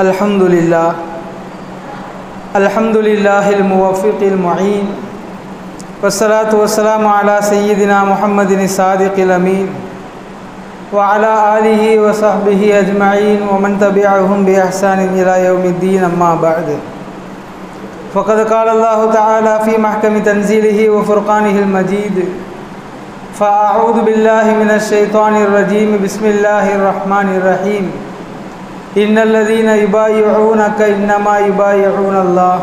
Alhamdulillah, Alhamdulillahil muwaffiqil mu'in, wassalatu wassalamu ala sayyidina Muhammadin sadiqil amin, wa ala alihi wa sahbihi ajma'in, wa man tabi'ahum bi ihsanin ila yawmiddin, amma ba'd. Faqad qala Allahu ta'ala fi mahkami tanzilihi wa furqanihil majid, fa'a'udhu billahi minash shaitanir rajim, bismillahir rahmanir rahim. innal ladhina yubayyi'unaka innama yubayyi'una Allah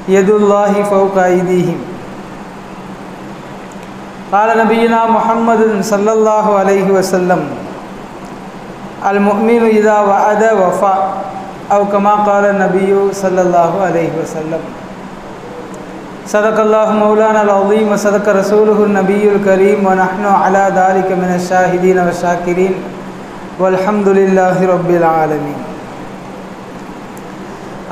yadullahi fawqa aydihim. Qala nabiyyuna Muhammadun sallallahu alayhi wa sallam, al-mu'minu idha wa'ada wafa, aw kama qala nabiyyu sallallahu alayhi wa sallam. Sadaqallahu mawlana al-azim wa sadaqa rasuluhu an-nabiyyul kareem wa nahnu ala dhalika minash shahidin wa shakirin வல்ஹம்துலில்லாஹி ரப்பில் ஆலமீன்.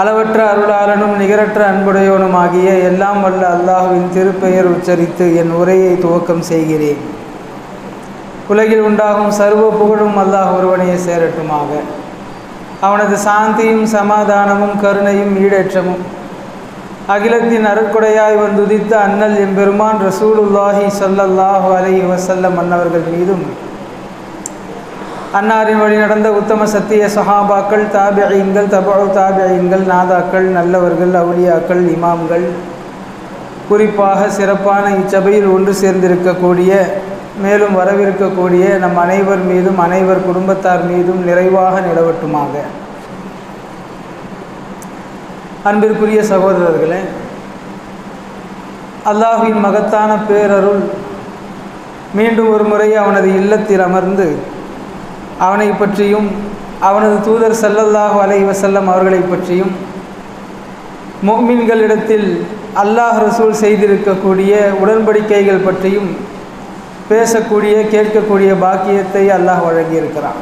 அளவற்ற அருளாளனும் நிகரற்ற அன்புடையோனுமாகிய எல்லாம் வல்ல அல்லாஹ்வின் திருப்பெயர் உச்சரித்து என் உரையை துவக்கம் செய்கிறேன். உலகில் உண்டாகும் சர்வ புகழும் அல்லாஹ் ஒருவனையே சேரட்டுமாக. அவனது சாந்தியும் சமாதானமும் கருணையும் ஈடேற்றமும் அகிலத்தின் அருட்கொடையாய் வந்துதித்த அண்ணல் எம்பெருமான் ரசூலுல்லாஹி ஸல்லல்லாஹு அலைஹி வஸல்லம் அன்னவர்கள் மீதும், அன்னாரின் வழி நடந்த உத்தம சத்திய சஹாபாக்கள், தாபிஈன்கள், தபஉ தாபிஈன்கள், நாதாக்கள், நல்லவர்கள், அவுலியாக்கள், இமாம்கள், குறிப்பாக சிறப்பான இச்சபையில் ஒன்று சேர்ந்திருக்கக்கூடிய மேலும் வரவிருக்கக்கூடிய நம் அனைவர் மீதும் அனைவர் குடும்பத்தார் மீதும் நிறைவாக நிலவட்டுமாக. அன்பிற்குரிய சகோதரர்களே, அல்லாஹ்வின் மகத்தான பேரருள் மீண்டும் ஒரு முறை அவனது இல்லத்தில் அமர்ந்து அவனை பற்றியும் அவனது தூதர் ஸல்லல்லாஹு அலைஹி வஸல்லம் அவர்களை பற்றியும் முஃமின்களிடத்தில் அல்லாஹ் ரசூல் செய்திருக்கக்கூடிய உடன்படிக்கைகள் பற்றியும் பேசக்கூடிய கேட்கக்கூடிய பாக்கியத்தை அல்லாஹ் வழங்கியிருக்கிறான்.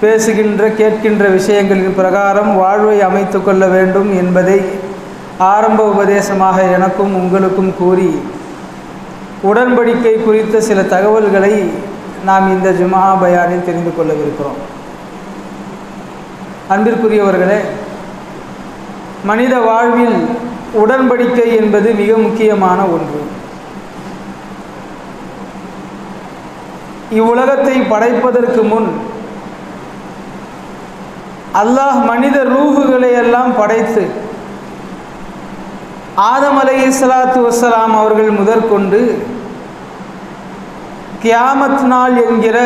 பேசுகின்ற கேட்கின்ற விஷயங்களின் பிரகாரம் வாழ்வை அமைத்து கொள்ள வேண்டும் என்பதை ஆரம்ப உபதேசமாக எனக்கும் உங்களுக்கும் கூறி, உடன்படிக்கை குறித்த சில தகவல்களை நாம் இந்த ஜுமா பயானில் தெரிந்து கொள்ளவிருக்கிறோம். அன்பிற்குரியவர்களே, மனித வாழ்வில் உடன்படிக்கை என்பது மிக முக்கியமான ஒன்று. இவ்வுலகத்தை படைப்பதற்கு முன் அல்லாஹ் மனித ரூஹுகளை எல்லாம் படைத்து ஆதம் அலைஹிஸ்ஸலாத்து வஸ்ஸலாம் அவர்கள் முதற்கொண்டு கியாமத் நாள் என்கிற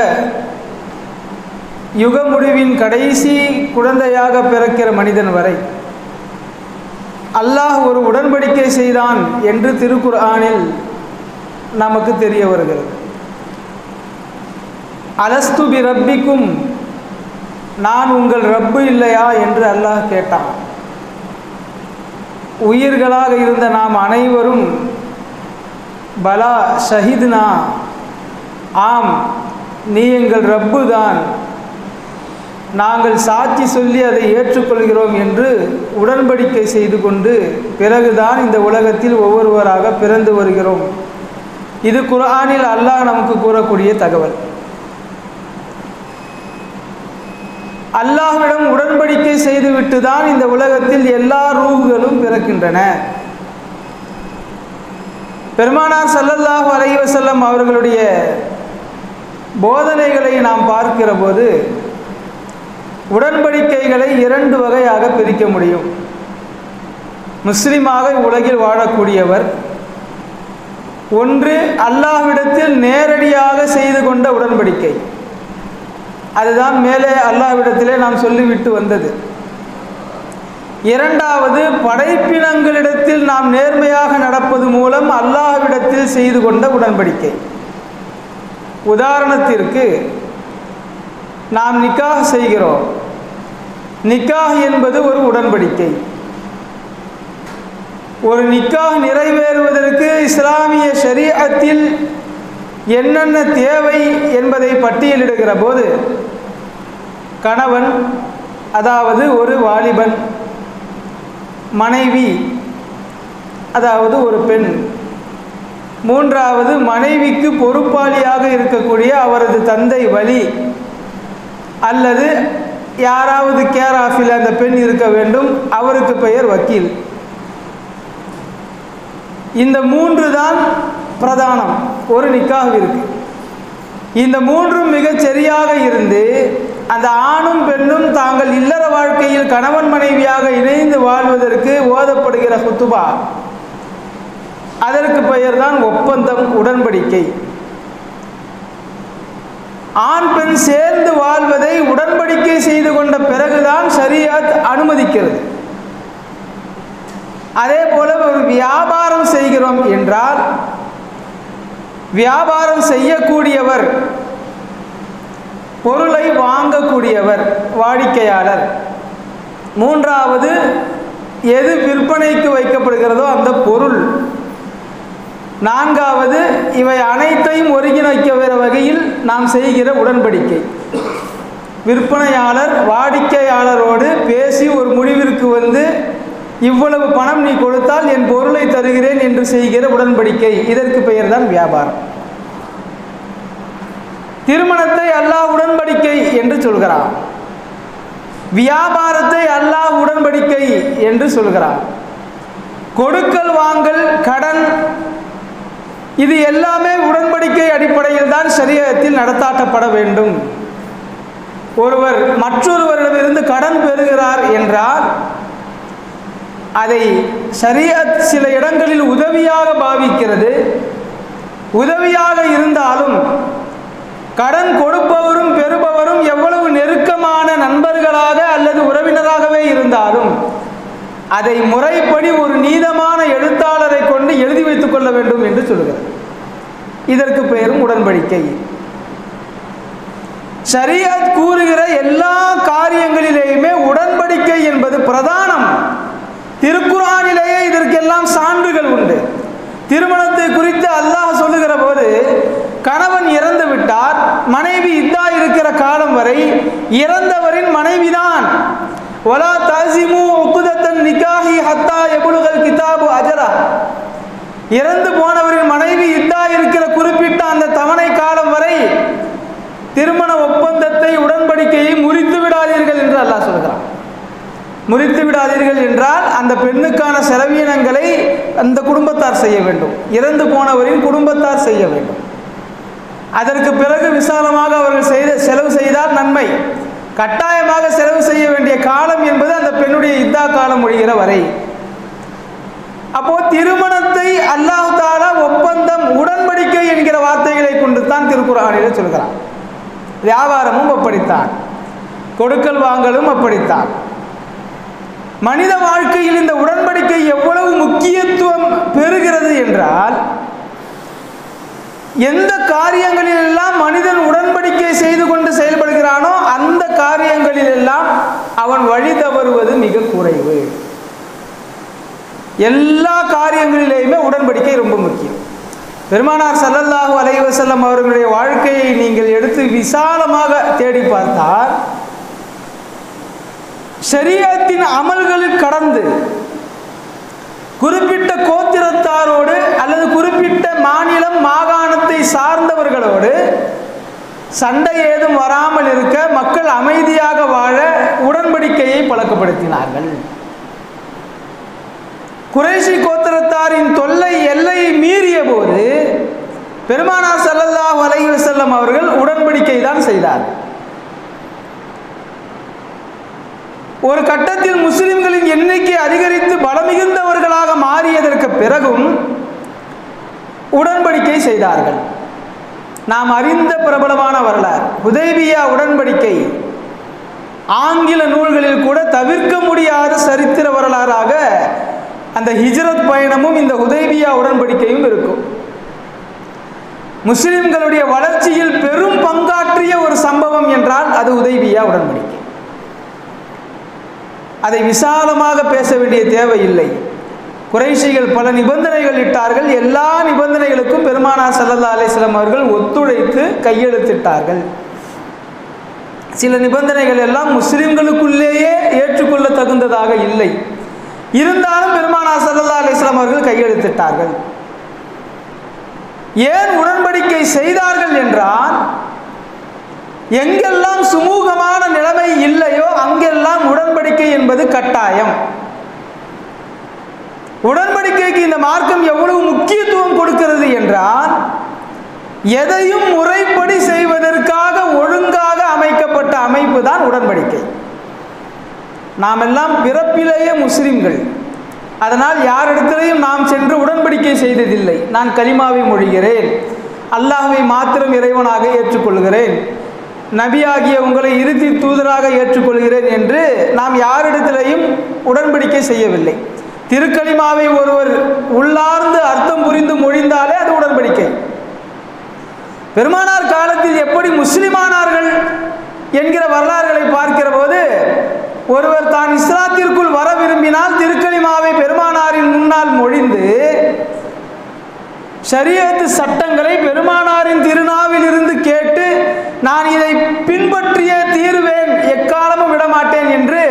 யுக முடிவின் கடைசி குழந்தையாக பிறக்கிற மனிதன் வரை அல்லாஹ் ஒரு உடன்படிக்கை செய்தான் என்று திருக்குர்ஆனில் நமக்கு தெரிய வருகிறது. அலஸ்து பி ரப்பிக்கும், நான் உங்கள் ரப்பு இல்லையா என்று அல்லாஹ் கேட்டான். உயிர்களாக இருந்த நாம் அனைவரும் பலா ஷஹித்னா, ஆம் நீ எங்கள் ரப்பு தான், நாங்கள் சாட்சி சொல்லி அதை ஏற்றுக்கொள்கிறோம் என்று உடன்படிக்கை செய்து கொண்டு பிறகுதான் இந்த உலகத்தில் ஒவ்வொருவராக பிறந்து வருகிறோம். இது குர்ஆனில் அல்லாஹ் நமக்கு கூறக்கூடிய தகவல். அல்லாஹ்விடம் உடன்படிக்கை செய்துவிட்டு தான் இந்த உலகத்தில் எல்லா ரூஹுகளும் பிறக்கின்றன. பெருமானார் ஸல்லல்லாஹு அலைஹி வஸல்லம் அவர்களுடைய போதனைகளை நாம் பார்க்கிற போது உடன்படிக்கைகளை இரண்டு வகையாக பிரிக்க முடியும். முஸ்லிமாக உலகில் வாழக்கூடியவர், ஒன்று அல்லாஹ்விடத்தில் நேரடியாக செய்து கொண்ட உடன்படிக்கை, அதுதான் மேலே அல்லாஹ்விடத்திலே நாம் சொல்லிவிட்டு வந்தது. இரண்டாவது, படைப்பினங்களிடத்தில் நாம் நேர்மையாக நடப்பது மூலம் அல்லாஹ்விடத்தில் செய்து கொண்ட உடன்படிக்கை. உதாரணத்திற்கு, நாம் நிக்காஹ் செய்கிறோம். நிக்காஹ் என்பது ஒரு உடன்படிக்கை. ஒரு நிக்காஹ் நிறைவேறுவதற்கு இஸ்லாமிய ஷரீஅத்தில் என்னென்ன தேவை என்பதை பட்டியலிடுகிற போது, கணவன் அதாவது ஒரு வாலிபன், மனைவி அதாவது ஒரு பெண், மூன்றாவது மனைவிக்கு பொறுப்பாளியாக இருக்கக்கூடிய அவரது தந்தை வலி அல்லது யாராவது கேர் ஆஃபில் அந்த பெண் இருக்க வேண்டும், அவருக்கு பெயர் வக்கீல். இந்த 3 தான் பிரதானம் ஒரு நிக்காஹ்விற்கு. இந்த 3ம் மிகச் சரியாக இருந்து அந்த ஆணும் பெண்ணும் தாங்கள் இல்லற வாழ்க்கையில் கணவன் மனைவியாக இணைந்து வாழ்வதற்கு ஓதப்படுகிற குத்துபா, அதற்கு பெயர் தான் ஒப்பந்தம், உடன்படிக்கை. ஆண் பெண் சேர்ந்து வாழ்வதை உடன்படிக்கை செய்து கொண்ட பிறகுதான் ஷரியத் அனுமதிக்கிறது. அதே போல ஒரு வியாபாரம் செய்கிறோம் என்றால் வியாபாரம் செய்யக்கூடியவர், பொருளை வாங்கக்கூடியவர் வாடிக்கையாளர், 3வது எது விற்பனைக்கு வைக்கப்படுகிறதோ அந்த பொருள், 4வது இவை அனைத்தையும் ஒருங்கிணைக்கிற வகையில் நாம் செய்கிற உடன்படிக்கை. விற்பனையாளர் வாடிக்கையாளரோடு பேசி ஒரு முடிவிற்கு வந்து இவ்வளவு பணம் நீ கொடுத்தால் என் பொருளை தருகிறேன் என்று செய்கிற உடன்படிக்கை, இதற்கு பெயர் தான் வியாபாரம். திருமணத்தை அல்லாஹ் உடன்படிக்கை என்று சொல்கிறான், வியாபாரத்தை அல்லாஹ் உடன்படிக்கை என்று சொல்கிறான். கொடுக்கல் வாங்கல், கடன், இது எல்லாமே உடன்படிக்கை அடிப்படையில் தான் ஷரியத்தில் நடத்தாட்டப்பட வேண்டும். ஒருவர் மற்றொருவரிடமிருந்து கடன் பெறுகிறார் என்றால் அதை ஷரியத் சில இடங்களில் உதவியாக பாவிக்கிறது. உதவியாக இருந்தாலும் கடன் கொடுப்பவரும் பெறுபவரும் எவ்வளவு நெருக்கமான நண்பர்களாக அல்லது உறவினராகவே இருந்தாலும் அதை முறைப்படி ஒரு நீதமான எழுத்தாளரை கொண்டு எழுதி வைத்துக் கொள்ள வேண்டும் என்று சொல்கிறது. இதற்கு பெயரும் உடன்படிக்கை. ஷரியத் கூறுகிற எல்லா காரியங்களிலேயுமே உடன்படிக்கை என்பது பிரதானம். திருக்குர்ஆனிலேயே இதற்கெல்லாம் சான்றுகள் உண்டு. திருமணத்தை குறித்து அல்லாஹ் சொல்லுகிற போது, கணவன் இறந்து விட்டார், மனைவி இத்தா இருக்கிற காலம் வரை இறந்தவரின் மனைவிதான். வலா தஸிமு உக்தத்தன் நிகாஹி ஹத்தா யபுலுகல் கிதாபு அஜலா. இறந்து போனவரின் மனைவி இத்தா இருக்கிற குறிப்பிட்ட அந்த தவணை காலம் வரை திருமண ஒப்பந்தத்தை, உடன்படிக்கையை முறித்து விடாதீர்கள் என்று அல்லாஹ் சொல்கிறான். முறித்து விடாதீர்கள் என்றால் அந்த பெண்ணுக்கான செலவீனங்களை அந்த குடும்பத்தார் செய்ய வேண்டும், இறந்து போனவரின் குடும்பத்தார் செய்ய வேண்டும். அதற்கு பிறகு விசாலமாக அவர்கள் செலவு செய்தால் நன்மை. கட்டாயமாக செலவு செய்ய வேண்டிய காலம் என்பது அந்த பெண்ணுடைய இத்தா காலம் முடிகிற வரை. அப்போ திருமணத்தை அல்லாஹ் தஆலா ஒப்பந்தம், உடன்படிக்கை என்கிற வார்த்தைகளை கொண்டு தான் திருக்குர்ஆனிலே சொல்கிறான். வியாபாரமும் அப்படித்தான், கொடுக்கல் வாங்கலும் அப்படித்தான். மனித வாழ்க்கையில் இந்த உடன்படிக்கை எவ்வளவு முக்கியத்துவம் பெறுகிறது என்றால், எந்த காரியங்களில் எல்லாம் மனிதன் உடன்படிக்கை செய்து கொண்டு செயல்படுகிறானோ அந்த காரியங்களில் எல்லாம் அவன் வழி தவறுவது மிக குறைவு. எல்லா காரியங்களிலேயுமே உடன்படிக்கை ரொம்ப முக்கியம். பெருமானார் ஸல்லல்லாஹு அலைஹி வஸல்லம் அவர்களுடைய வாழ்க்கையை நீங்கள் எடுத்து விசாலமாக தேடி பார்த்தால், ஷரியத்தின் அமல்களில் கடந்து குறிப்பிட்ட கோத்திரத்தாரோடு அல்லது குறிப்பிட்ட மாநிலம் மாகாணத்தை சார்ந்தவர்களோடு சண்டை ஏதும் வராமல் இருக்க, மக்கள் அமைதியாக வாழ உடன்படிக்கையை பழக்கப்படுத்தினார்கள். குறைஷி கோத்திரத்தாரின் தொல்லை எல்லையை மீறிய போது பெருமானார் ஸல்லல்லாஹு அலைஹி வஸல்லம் அவர்கள் உடன்படிக்கை தான் செய்தார்கள். ஒரு கட்டத்தில் முஸ்லிம்களின் எண்ணிக்கை அதிகரித்து பலமிகுந்தவர்களாக மாறியதற்கு பிறகும் உடன்படிக்கை செய்தார்கள். நாம் அறிந்த பிரபலமான வரலாறு ஹுதைபியா உடன்படிக்கை ஆங்கில நூல்களில் கூட தவிர்க்க முடியாத சரித்திர வரலாறாக அந்த ஹிஜ்ரத் பயணமும் இந்த ஹுதைபியா உடன்படிக்கையும் இருக்கும். முஸ்லிம்களுடைய வளர்ச்சியில் பெரும் பங்காற்றிய ஒரு சம்பவம் என்றால் அது ஹுதைபியா உடன்படிக்கை. அதை விசாலமாக பேச வேண்டிய தேவையில்லை. குறைஷிகள் பல நிபந்தனைகள் இட்டார்கள். எல்லா நிபந்தனைகளுக்கும் பெருமானார் ஸல்லல்லாஹு அலைஹி வஸல்லம் அவர்கள் ஒத்துழைத்து கையெழுத்திட்டார்கள். சில நிபந்தனைகள் எல்லாம் முஸ்லிம்களுக்குள்ளேயே ஏற்றுக்கொள்ள தகுந்ததாக இல்லை. இருந்தாலும் பெருமானார் ஸல்லல்லாஹு அலைஹி வஸல்லம் அவர்கள் கையெழுத்திட்டார்கள். ஏன் உடன்படிக்கை செய்தார்கள் என்றால், எங்கெல்லாம் சுமூகமான நிலைமை இல்லையோ அங்கெல்லாம் உடன்படிக்கை என்பது கட்டாயம். உடன்படிக்கைக்கு இந்த மார்க்கம் எவ்வளவு முக்கியத்துவம் கொடுக்கிறது என்றால், எதையும் முறைப்படி செய்வதற்காக ஒழுங்காக அமைக்கப்பட்ட அமைப்பு தான் உடன்படிக்கை. நாம் எல்லாம் பிறப்பிலேயே முஸ்லிம்கள். அதனால் யாரிடத்திலையும் நாம் சென்று உடன்படிக்கை செய்ததில்லை. நான் கலிமாவை மொழிகிறேன், அல்லாஹ்வை மாத்திரம் இறைவனாக ஏற்றுக்கொள்கிறேன், நபியாகிய உங்களை இறுதி தூதராக ஏற்றுக்கொள்கிறேன் என்று நாம் யாரிடத்திலையும் உடன்படிக்கை செய்யவில்லை. திருக்கலிமாவை ஒருவர் உள்ளார்ந்து அர்த்தம் புரிந்து மொழிந்தாலே அது உடன்படிக்கை. பெருமானார் காலத்தில் எப்படி முஸ்லிமானார்கள் என்கிற வரலாறுகளை பார்க்கிற போது, ஒருவர் தான் இஸ்லாத்திற்குள் வர விரும்பினால் திருக்கலிமாவை பெருமானாரின் முன்னால் மொழிந்து ஷரியத்து சட்டங்களை பெருமானாரின் திருநாவில் இருந்து கேட்டு நான் இதை பின்பற்றியே தீருவேன், எக்காலமும் விடமாட்டேன் என்று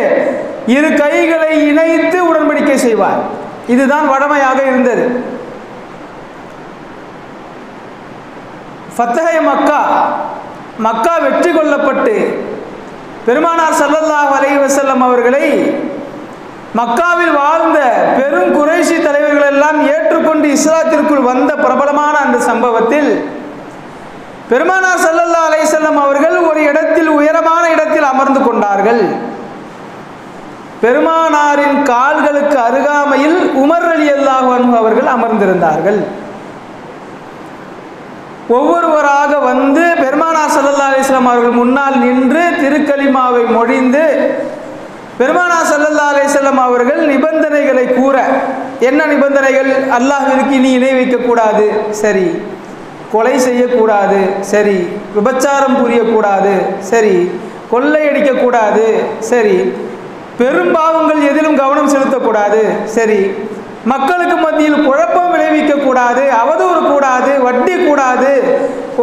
இரு கைகளை இணைத்து உடன்படிக்கை செய்வார். இதுதான் வழமையாக இருந்தது. ஃபத்ஹே மக்கா வெற்றி கொள்ளப்பட்டு பெருமானார் ஸல்லல்லாஹு அலைஹி வஸல்லம் அவர்களை மக்காவில் வாழ்ந்த பெரும் குறைஷி தலைவர்கள் எல்லாம் ஏற்றுக்கொண்டு இஸ்லாத்திற்குள் வந்த பிரபலமான அந்த சம்பவத்தில் பெருமானார் ஸல்லல்லாஹு அலைஹி வஸல்லம் அவர்கள் ஒரு இடத்தில், உயரமான இடத்தில் அமர்ந்து கொண்டார்கள். பெருமானாரின் கால்களுக்கு அருகாமையில் உமர் ரலியல்லாஹு அன்ஹு அவர்கள் அமர்ந்திருந்தார்கள். ஒவ்வொருவராக வந்து பெருமானார் ஸல்லல்லாஹு அலைஹி வஸல்லம் அவர்கள் முன்னால் நின்று திருக்கலிமாவை மொழிந்து பெருமானார் ஸல்லல்லாஹு அலைஹி வஸல்லம் அவர்கள் நிபந்தனைகளை கூற, என்ன நிபந்தனைகள்? அல்லாஹ்விற்கு இனி இணை வைக்கக்கூடாது, சரி. கொலை செய்யக்கூடாது, சரி. விபச்சாரம் புரியக்கூடாது, சரி. கொள்ளையடிக்கக்கூடாது, சரி. பெரும்பாவங்கள் எதிலும் கவனம் செலுத்தக்கூடாது, சரி. மக்களுக்கு மத்தியில் குழப்பம் விளைவிக்கக்கூடாது, அவதூறு கூடாது, வட்டி கூடாது.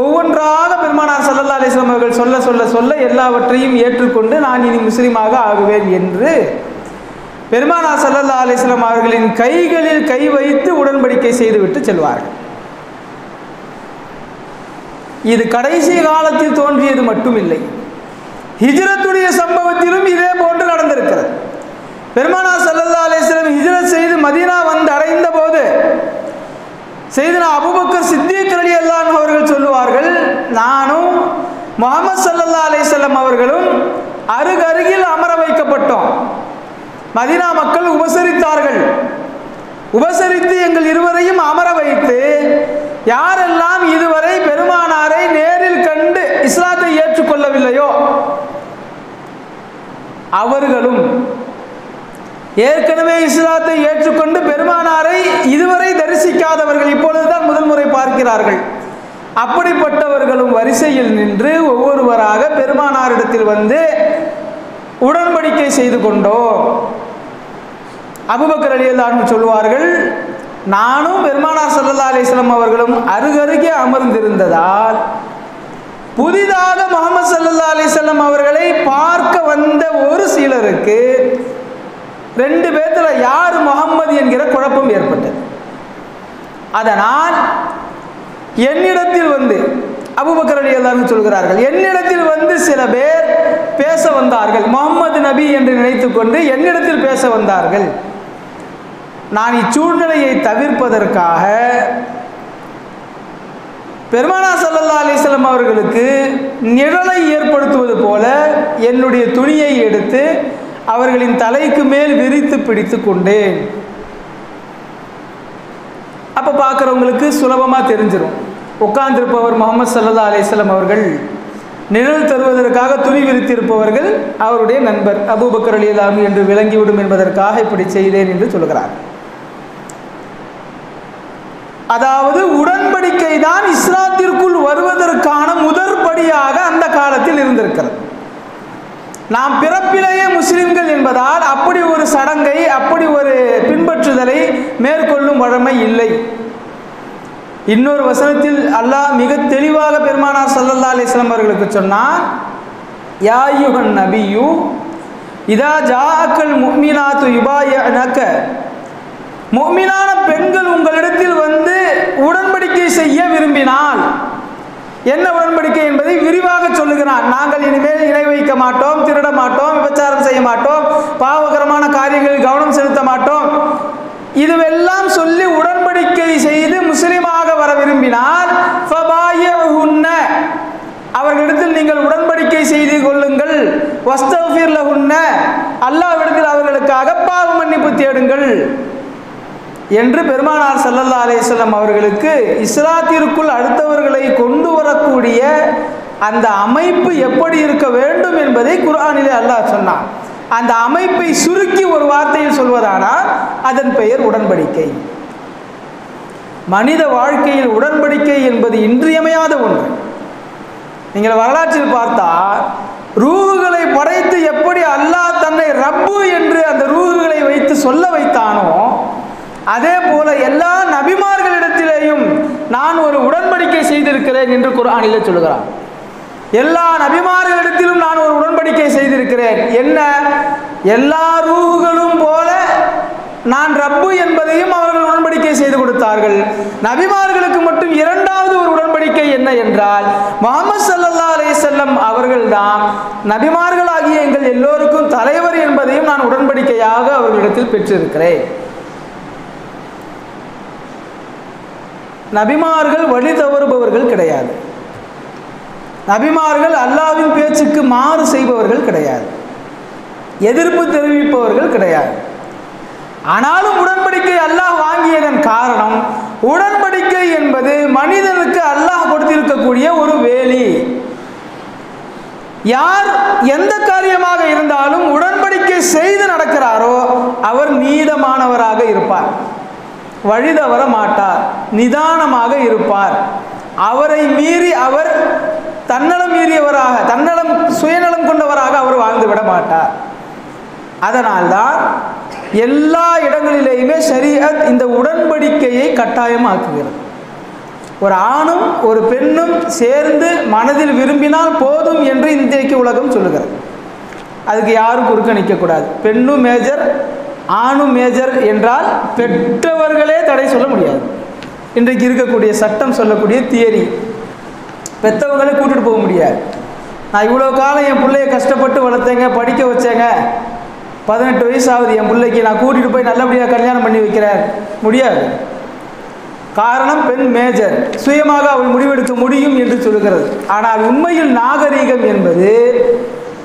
ஒவ்வொன்றாக பெருமானார் ஸல்லல்லாஹு அலைஹி வஸல்லம் அவர்கள் சொல்ல சொல்ல சொல்ல எல்லாவற்றையும் ஏற்றுக்கொண்டு நான் இனி முஸ்லீமாக ஆகுவேன் என்று பெருமானார் ஸல்லல்லாஹு அலைஹி வஸல்லம் அவர்களின் கைகளில் கை வைத்து உடன்படிக்கை செய்துவிட்டு செல்வார்கள். இது கடைசி காலத்தில் தோன்றியது மட்டுமில்லை, ஹிஜ்ரத்துடைய சம்பவத்திலும் இதே போன்று நடந்திருக்கிறது. பெருமானார் ஸல்லல்லாஹு அலைஹி வஸல்லம் ஹிஜ்ரத் செய்து மதீனா வந்து அடைந்த போது செய்தனா அபூபக்கர் சித்திக் ரலியல்லாஹு அன்ஹு அவர்கள் சொல்லுவார்கள், நானும் முஹம்மது ஸல்லல்லாஹு அலைஹி வஸல்லம் அவர்களும் அருகருகில் அமர வைக்கப்பட்டோம். மதீனா மக்கள் உபசரித்தார்கள். உபசரித்து எங்கள் இருவரையும் அமர வைத்து யாரெல்லாம் இதுவரை பெருமானாரை நேரில் கண்டு இஸ்லாத்தை ஏற்றுக்கொள்ளவில்லையோ அவர்களும் ஏற்கனவே இஸ்லாத்தை ஏற்றுக்கொண்டு பெருமானாரை இதுவரை தரிசிக்காதவர்கள் இப்பொழுதுதான் முதல் முறை பார்க்கிறார்கள், அப்படிப்பட்டவர்களும் வரிசையில் நின்று ஒவ்வொருவராக பெருமானாரிடத்தில் வந்து உடன்படிக்கை செய்து கொண்டோம். அபூபக்கர் ரலியல்லாஹு அன்ஹு சொல்வார்கள், நானும் பெருமானார் ஸல்லல்லாஹு அலைஹி வஸல்லம் அவர்களும் அருகருகே அமர்ந்திருந்ததால் புதிதாக முஹம்மது ஸல்லல்லாஹு அலைஹி வஸல்லம் அவர்களை பார்க்க வந்த ஒரு சிலருக்கு ரெண்டு பேர்த்துல யார் முஹம்மது என்கிற குழப்பம் ஏற்பட்டது. அதனால் என்னிடத்தில் வந்து அபூபக்கர் ரலியல்லாஹு அன்ஹு சொல்கிறார்கள், என்னிடத்தில் வந்து சில பேர் பேச வந்தார்கள், முஹம்மது நபி என்று நினைத்துக்கொண்டு என்னிடத்தில் பேச வந்தார்கள். நான் இச்சூழ்நிலையை தவிர்ப்பதற்காக பெருமானார் ஸல்லல்லாஹு அலைஹி வஸல்லம் அவர்களுக்கு நிழலை ஏற்படுத்துவது போல என்னுடைய துணியை எடுத்து அவர்களின் தலைக்கு மேல் விரித்து பிடித்து கொண்டேன். அப்போ பார்க்குறவங்களுக்கு சுலபமாக தெரிஞ்சிடும், உட்கார்ந்திருப்பவர் முஹம்மது ஸல்லல்லாஹு அலைஹி வஸல்லம் அவர்கள், நிழல் தருவதற்காக துணி விரித்திருப்பவர்கள் அவருடைய நண்பர் அபூபக்கர் ரலியல்லாஹு அன்ஹு என்று விளங்கிவிடும் என்பதற்காக இப்படி செய்தேன் என்று சொல்கிறார். அதாவது உடன்படிக்கை தான் இஸ்லாத்திற்குள் வருவதற்கான முதற்படியாக அந்த காலத்தில் இருந்திருக்கிறது. நாம் பிறப்பிலேயே முஸ்லிம்கள் என்பதால் அப்படி ஒரு சடங்கை, அப்படி ஒரு பின்பற்றுதலை மேற்கொள்ளும் வழமை இல்லை. இன்னொரு வசனத்தில் அல்லாஹ் மிக தெளிவாக பெருமானார் ஸல்லல்லாஹு அலைஹி வஸல்லம் அவர்களுக்கு சொன்னார், யா அய்யுஹன் நபியு இதா ஜாஅக்கல் முஃமினாத்து யுபாயிஅனக, முஃமினான பெண்கள் உங்களிடத்தில் வந்து உடன்படிக்கை செய்ய விரும்பினால், என்ன உடன்படிக்கை என்பதை விரிவாக சொல்லுகிறான். நாங்கள் இனிமேல் இணை வைக்க மாட்டோம், திருட மாட்டோம், விபச்சாரம் செய்ய மாட்டோம், பாவகரமான காரியங்களில் கவனம் செலுத்த மாட்டோம், இதுவெல்லாம் சொல்லி உடன்படிக்கை செய்து முஸ்லிமாக வர விரும்பினால் ஃபபாயிஉஹுன்ன, அவர்களிடத்தில் நீங்கள் உடன்படிக்கை செய்து கொள்ளுங்கள், வஸ்தக்ஃபிர் லஹுன்ன, அல்லாஹ்விடத்தில் அவர்களுக்காக பாவ மன்னிப்பு தேடுங்கள் என்று பெருமானார் ஸல்லல்லாஹு அலைஹி வஸல்லம் அவர்களுக்கு இஸ்லாத்திற்குள் அடுத்தவர்களை கொண்டு வரக்கூடிய அந்த அமைப்பு எப்படி இருக்க வேண்டும் என்பதை குர்ஆனிலே அல்லாஹ் சொன்னான். அந்த அமைப்பை சுருக்கி ஒரு வார்த்தையில் சொல்வதானால் அதன் பெயர் உடன்படிக்கை. மனித வாழ்க்கையில் உடன்படிக்கை என்பது இன்றியமையாத ஒன்று. நீங்கள் வரலாற்றில் பார்த்தால் ரூஹுகளை படைத்து எப்படி அல்லாஹ் தன்னை ரப்பு என்று அந்த ரூஹுகளை வைத்து சொல்ல வைத்தானோ, அதே போல எல்லா நபிமார்களிடத்திலேயும் நான் ஒரு உடன்படிக்கை செய்திருக்கிறேன் என்று குர்ஆனிலே சொல்கிறார். எல்லா நபிமார்களிடத்திலும் நான் ஒரு உடன்படிக்கை செய்திருக்கிறேன். என்ன? எல்லா ரூஹுகளும் போல நான் ரப்பு என்பதையும் அவர்கள் உடன்படிக்கை செய்து கொடுத்தார்கள். நபிமார்களுக்கு மட்டும் இரண்டாவது ஒரு உடன்படிக்கை என்ன என்றால், முஹம்மது ஸல்லல்லாஹு அலைஹி வஸல்லம் அவர்கள்தான் நபிமார்களாகிய எங்கள் எல்லோருக்கும் தலைவர் என்பதையும் நான் உடன்படிக்கையாக அவர்களிடத்தில் பெற்றிருக்கிறேன். நபிமார்கள் வழி தவறுபவர்கள் கிடையாது. நபிமார்கள் அல்லாஹ்வின் பேச்சுக்கு மாறு செய்பவர்கள் கிடையாது, எதிர்ப்பு தெரிவிப்பவர்கள் கிடையாது. ஆனாலும் உடன்படிக்கை அல்லாஹ் வாங்கியதன் காரணம், உடன்படிக்கை என்பது மனிதனுக்கு அல்லாஹ் கொடுத்திருக்கக்கூடிய ஒரு வேலி. யார் எந்த காரியமாக இருந்தாலும் உடன்படிக்கை செய்து நடக்கிறாரோ அவர் நீதமானவராக இருப்பார், வழி தவற மாட்டார், நிதானமாக இருப்பார். அவரை மீறி அவர் தன்னலம் மீறியவராக, தன்னலம் சுயநலம் கொண்டவராக அவர் வாழ்ந்துவிட மாட்டார். அதனால்தான் எல்லா இடங்களிலேயுமே ஷரீஅத் இந்த உடன்படிக்கையை கட்டாயமாக்குகிறது. ஒரு ஆணும் ஒரு பெண்ணும் சேர்ந்து மனதில் விரும்பினால் போதும் என்று இன்றைக்கு உலகம் சொல்லுகிறது. அதுக்கு யாரும் குறுக்க நிற்கக்கூடாது. பெண்ணும் மேஜர் ஆணும் மேஜர் என்றால் பெற்றவர்களே தடை சொல்ல முடியாது. இன்றைக்கு இருக்கக்கூடிய சட்டம் சொல்லக்கூடிய தியரி, பெற்றவங்களே கூட்டிட்டு போக முடியாது. நான் இவ்வளோ காலம் என் பிள்ளைய கஷ்டப்பட்டு வளர்த்தேங்க, படிக்க வச்சேங்க, 18 வயசு ஆகுது என் பிள்ளைக்கு, நான் கூட்டிகிட்டு போய் நல்லபடியாக கல்யாணம் பண்ணி வைக்கிறேன், முடியாது. காரணம், பெண் மேஜர், சுயமாக அவள் முடிவெடுக்க முடியும் என்று சொல்கிறது. ஆனால் உண்மையில் நாகரீகம் என்பது,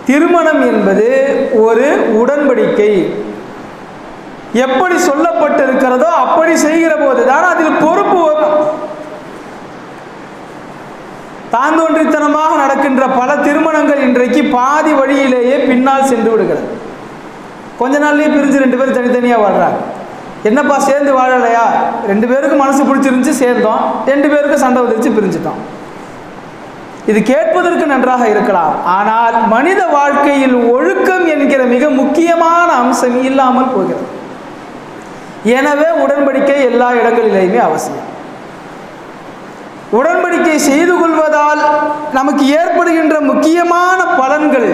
திருமணம் என்பது ஒரு உடன்படிக்கை. எப்படி சொல்லப்பட்டிருக்கிறதோ அப்படி செய்கிற போதுதான் அதில் பொறுப்பு வரும். தாந்தோன்றித்தனமாக நடக்கின்ற பல திருமணங்கள் இன்றைக்கு பாதி வழியிலேயே பின்னால் சென்று விடுகிறது. கொஞ்ச நாள்லேயே பிரிஞ்சு 2 பேரும் தனித்தனியாக வாழ்கிறாங்க. என்னப்பா சேர்ந்து வாழலையா? 2 பேருக்கு மனசு பிடிச்சிருந்துச்சு சேர்ந்தோம், 2 பேருக்கு சண்டை வந்துருச்சு பிரிஞ்சிட்டோம். இது கேட்பதற்கு நன்றாக இருக்கலாம், ஆனால் மனித வாழ்க்கையில் ஒழுக்கம் என்கிற மிக முக்கியமான அம்சம் இல்லாமல் போகிறது. எனவே உடன்படிக்கை எல்லா இடங்களிலேயுமே அவசியம். உடன்படிக்கை செய்து கொள்வதால் நமக்கு ஏற்படுகின்ற முக்கியமான பலன்கள்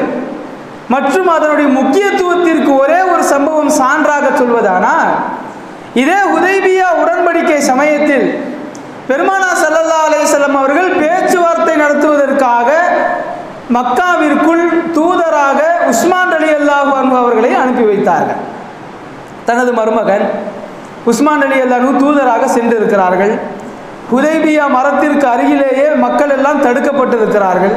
மற்றும் அதனுடைய முக்கியத்துவத்திற்கு ஒரே ஒரு சம்பவம் சான்றாக சொல்வதானால், இதே ஹுதைபியா உடன்படிக்கை சமயத்தில் பெருமானார் ஸல்லல்லாஹு அலைஹி வஸல்லம் அவர்கள் பேச்சுவார்த்தை நடத்துவதற்காக மக்காவிற்குள் தூதராக உஸ்மான் ரலியல்லாஹு அன்ஹு அவர்களை அனுப்பி வைத்தார்கள். தனது மருமகன் உஸ்மான் ரலியல்லாஹு அன்ஹு தூதராக சென்றிருக்கிறார்கள். ஹுதைபியா மரத்திற்கு அருகிலேயே மக்கள் எல்லாம் தடுக்கப்பட்டிருக்கிறார்கள்.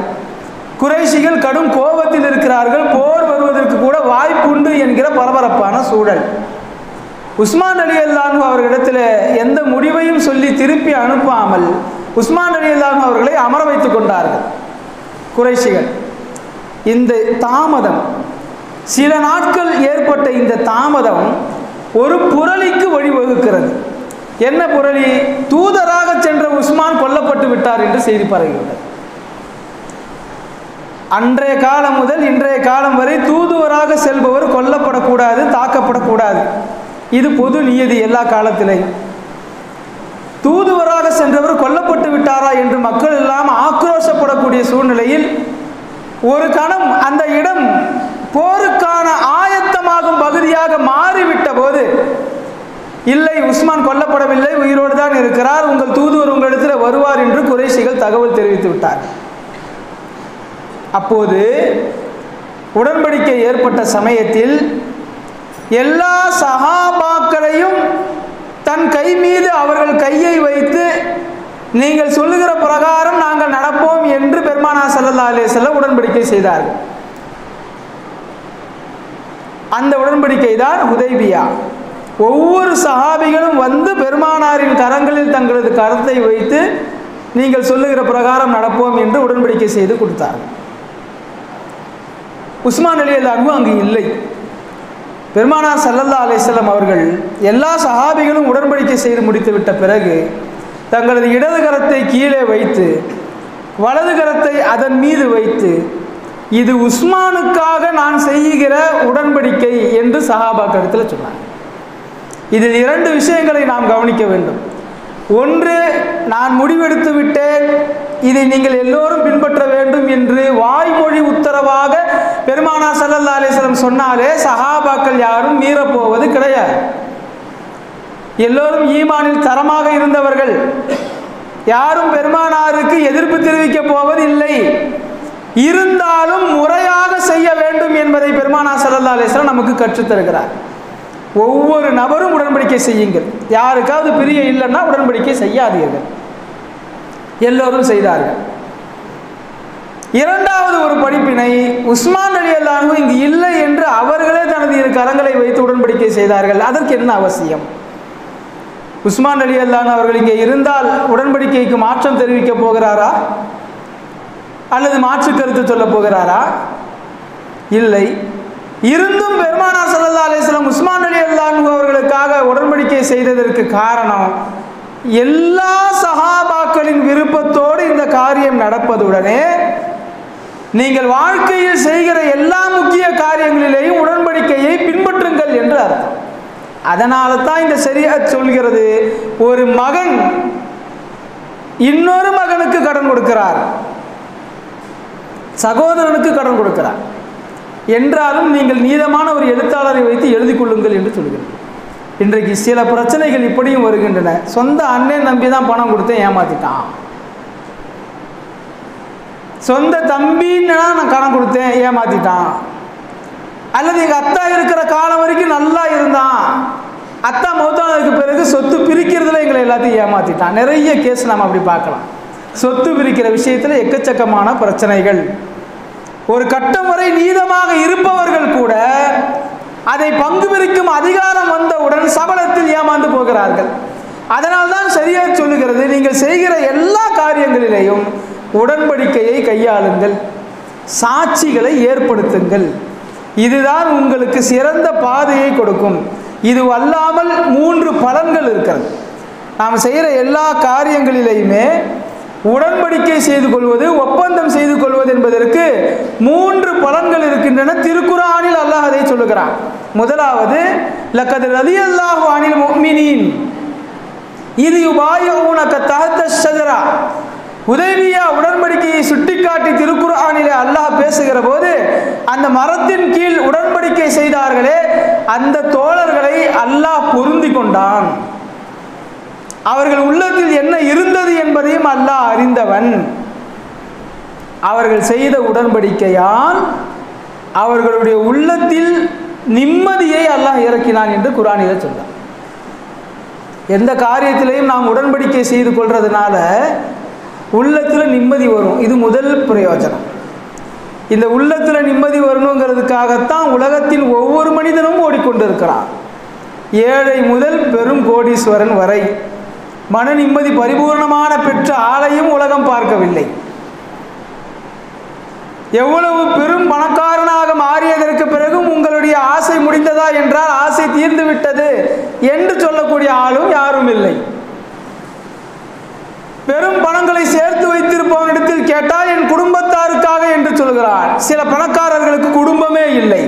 குறைஷிகள் கடும் கோபத்தில் இருக்கிறார்கள். போர் வருவதற்கு கூட வாய்ப்பு உண்டு என்கிற பரபரப்பான சூழல். உஸ்மான் ரலியல்லாஹு அன்ஹு அவர்களிடத்தில் எந்த முடிவையும் சொல்லி திருப்பி அனுப்பாமல் உஸ்மான் ரலியல்லாஹு அன்ஹு அவர்களை அமர வைத்துக் கொண்டார்கள் குறைஷிகள். இந்த தாமதம், சில நாட்கள் ஏற்பட்ட இந்த தாமதம் ஒரு புரளிக்கு வழிவகுக்கிறது. என்ன புரளி? தூதராக சென்ற உஸ்மான் கொல்லப்பட்டு விட்டார் என்று செய்தி பரவியுள்ளது. அன்றைய காலம் முதல் இன்றைய காலம் வரை தூதுவராக செல்பவர் கொல்லப்படக்கூடாது, தாக்கப்படக்கூடாது. இது பொது நியதி எல்லா காலத்திலேயும். தூதுவராக சென்றவர் கொல்லப்பட்டு விட்டாரா என்று மக்கள் எல்லாம் ஆக்ரோஷப்படக்கூடிய சூழ்நிலையில் ஒரு கணம் அந்த இடம் போருக்கான ஆயத்தமாகும் பகுதியாக மாறிவிட்ட போது இல்லை, உஸ்மான் கொல்லப்படவில்லை, உயிரோடு தான் இருக்கிறார், உங்கள் தூதுவர் உங்களிடத்தில் வருவார் என்று குறைஷிகள் தகவல் தெரிவித்து விட்டார். அப்போது உடன்படிக்கை ஏற்பட்ட சமயத்தில் எல்லா சஹாபாக்களையும் தன் கை மீது அவர்கள் கையை வைத்து நீங்கள் சொல்லுகிற பிரகாரம் நாங்கள் நடப்போம் என்று பெருமானார் ஸல்லல்லாஹு அலைஹி வஸல்லம் உடன்படிக்கை செய்தார்கள். அந்த உடன்படிக்கை தான் ஹுதைபியா. ஒவ்வொரு சஹாபிகளும் வந்து பெருமானாரின் கரங்களில் தங்களது கரத்தை வைத்து நீங்கள் சொல்லுகிற பிரகாரம் நடப்போம் என்று உடன்படிக்கை செய்து கொடுத்தார்கள். உஸ்மான் ரலியல்லாஹு அன்ஹு அங்கு இல்லை. பெருமானார் ஸல்லல்லாஹு அலைஹி வஸல்லம் அவர்கள் எல்லா சஹாபிகளும் உடன்படிக்கை செய்து முடித்துவிட்ட பிறகு தங்களது இடது கரத்தை கீழே வைத்து வலது கரத்தை அதன் மீது வைத்து இது உஸ்மானுக்காக நான் செய்கிற உடன்படிக்கை என்று சஹாபாக்களிடத்தில் சொன்னாங்க. இதில் இரண்டு விஷயங்களை நாம் கவனிக்க வேண்டும். ஒன்று, நான் முடிவெடுத்து விட்டேன், இதை நீங்கள் எல்லோரும் பின்பற்ற வேண்டும் என்று வாய்மொழி உத்தரவாக பெருமானார் ஸல்லல்லாஹு அலைஹி வஸல்லம் சொன்னாலே சஹாபாக்கள் யாரும் மீறப்போவது கிடையாது. எல்லோரும் ஈமானில் தரமாக இருந்தவர்கள், யாரும் பெருமானாருக்கு எதிர்ப்பு தெரிவிக்க போவது இல்லை. இருந்தாலும் முறையாக செய்ய வேண்டும் என்பதை பெருமானார் ஸல்லல்லாஹு அலைஹி வஸல்லம் நமக்கு கற்றுத்தருகிறார். ஒவ்வொரு நபரும் உடன்படிக்கை செய்யுங்கள், யாருக்காவது பிரிய இல்லைன்னா உடன்படிக்கை செய்யாதீர்கள். எல்லோரும் செய்தார்கள். இரண்டாவது ஒரு படிப்பினை, உஸ்மான் ரலியல்லாஹு அன்ஹு இங்கு இல்லை என்று அவர்களே தனது இரு கரங்களை வைத்து உடன்படிக்கை செய்தார்கள். அதற்கு என்ன அவசியம்? உஸ்மான் ரலியல்லாஹு அன்ஹு அவர்கள் இங்கே இருந்தால் உடன்படிக்கைக்கு மாற்றம் தெரிவிக்க போகிறாரா அல்லது மாற்று கருத்து சொல்ல போகிறாரா? இல்லை. இருந்தும் பெருமானார் ஸல்லல்லாஹு அலைஹி வஸல்லம் உஸ்மான் ரலியல்லாஹு அன்ஹு அவர்களுக்காக உடன்படிக்கை செய்ததற்கு காரணம், எல்லா சஹாபாக்களின் விருப்பத்தோடு இந்த காரியம் நடப்பதுடனே நீங்கள் வாழ்க்கையில் செய்கிற எல்லா முக்கிய காரியங்களிலேயும் உடன்படிக்கையை பின்பற்றுங்கள் என்று அர்த்தம். அதனால தான் இந்த ஷரியத் சொல்கிறது, ஒரு மகன் இன்னொரு மகனுக்கு கடன் கொடுக்கிறார், சகோதரனுக்கு கடன் கொடுக்கிறார் என்றாலும் நீங்கள் நீதமான ஒரு எழுத்தாளரை வைத்து எழுதி கொள்ளுங்கள் என்று சொல்கிறது. இன்றைக்கு சில பிரச்சனைகள் இப்படியும் வருகின்றன. சொந்த அண்ணன் நம்பி தான் பணம் கொடுத்தேன், ஏமாத்திட்டான். சொந்த தம்பின்னா நான் கடன் கொடுத்தேன், ஏமாத்திட்டான். அல்லது எங்கள் அத்தா இருக்கிற காலம் வரைக்கும் நல்லா இருந்தான், அத்தா மௌத்தானதுக்கு பிறகு சொத்து பிரிக்கிறதுல எங்களை எல்லாத்தையும் ஏமாத்திட்டான். நிறைய கேஸ் நாம் அப்படி பார்க்கலாம். சொத்து பிரிக்கிற விஷயத்தில் எக்கச்சக்கமான பிரச்சனைகள். ஒரு கட்டம் வரை நீதமாக இருப்பவர்கள் கூட அதை பங்கு பிரிக்கும் அதிகாரம் வந்தவுடன் சபலத்தில் ஏமாந்து போகிறார்கள். அதனால்தான் ஷரியத் சொல்லுகிறது, நீங்கள் செய்கிற எல்லா காரியங்களிலேயும் உடன்படிக்கையை கையாளுங்கள், சாட்சிகளை ஏற்படுத்துங்கள். இதுதான் உங்களுக்கு சிறந்த பாதையை கொடுக்கும். இது அல்லாமல் 3 பலன்கள் இருக்கிறது. நாம் செய்கிற எல்லா காரியங்களிலேயுமே உடன்படிக்கை செய்து கொள்வது, ஒப்பந்தம் செய்து கொள்வது என்பதற்கு 3 பலன்கள் இருக்கின்றன. திருக்குர்ஆனில் அல்லாஹ் அதை சொல்லுகிறான். முதலாவது, லக்கத் ரலியல்லாஹு அனில் முஃமினீன் இது யுபாயிஊனக தஹத ஷஜரா. ஹுதைபியா உடன்படிக்கையை சுட்டிக்காட்டி திருக்குர்ஆனிலே அல்லாஹ் பேசுகிற போது, அந்த மரத்தின் கீழ் உடன்படிக்கை செய்தார்களே அந்த தோழர்களை அல்லாஹ் பொருந்தி கொண்டான். அவர்கள் உள்ளத்தில் என்ன இருந்தது என்பதையும் அல்லாஹ் அறிந்தவன். அவர்கள் செய்த உடன்படிக்கையால் அவர்களுடைய உள்ளத்தில் நிம்மதியை அல்லாஹ் இறக்கினான் என்று குர்ஆனிலே சொல்றான். எந்த காரியத்திலையும் நாம் உடன்படிக்கை செய்து கொள்றதுனால உள்ளத்தில் நிம்மதி வரும். இது முதல் பிரயோஜனம். இந்த உள்ளத்தில் நிம்மதி வரணுங்கிறதுக்காகத்தான் உலகத்தில் ஒவ்வொரு மனிதனும் ஓடிக்கொண்டிருக்கிறான். ஏழை முதல் பெரும் கோடீஸ்வரன் வரை மன நிம்மதி பரிபூர்ணமான பெற்ற ஆளையும் உலகம் பார்க்கவில்லை. எவ்வளவு பெரும் பணக்காரனாக மாறியதற்கு பிறகும் உங்களுடைய ஆசை முடிந்ததா என்றால் ஆசை தீர்ந்து விட்டது என்று சொல்லக்கூடிய ஆளும் யாரும் இல்லை. பெரும் பணங்களை சேர்த்து வைத்திருப்பவனிடத்தில் கேட்டால் என் குடும்பத்தாருக்காக என்று சொல்கிறார். சில பணக்காரர்களுக்கு குடும்பமே இல்லை,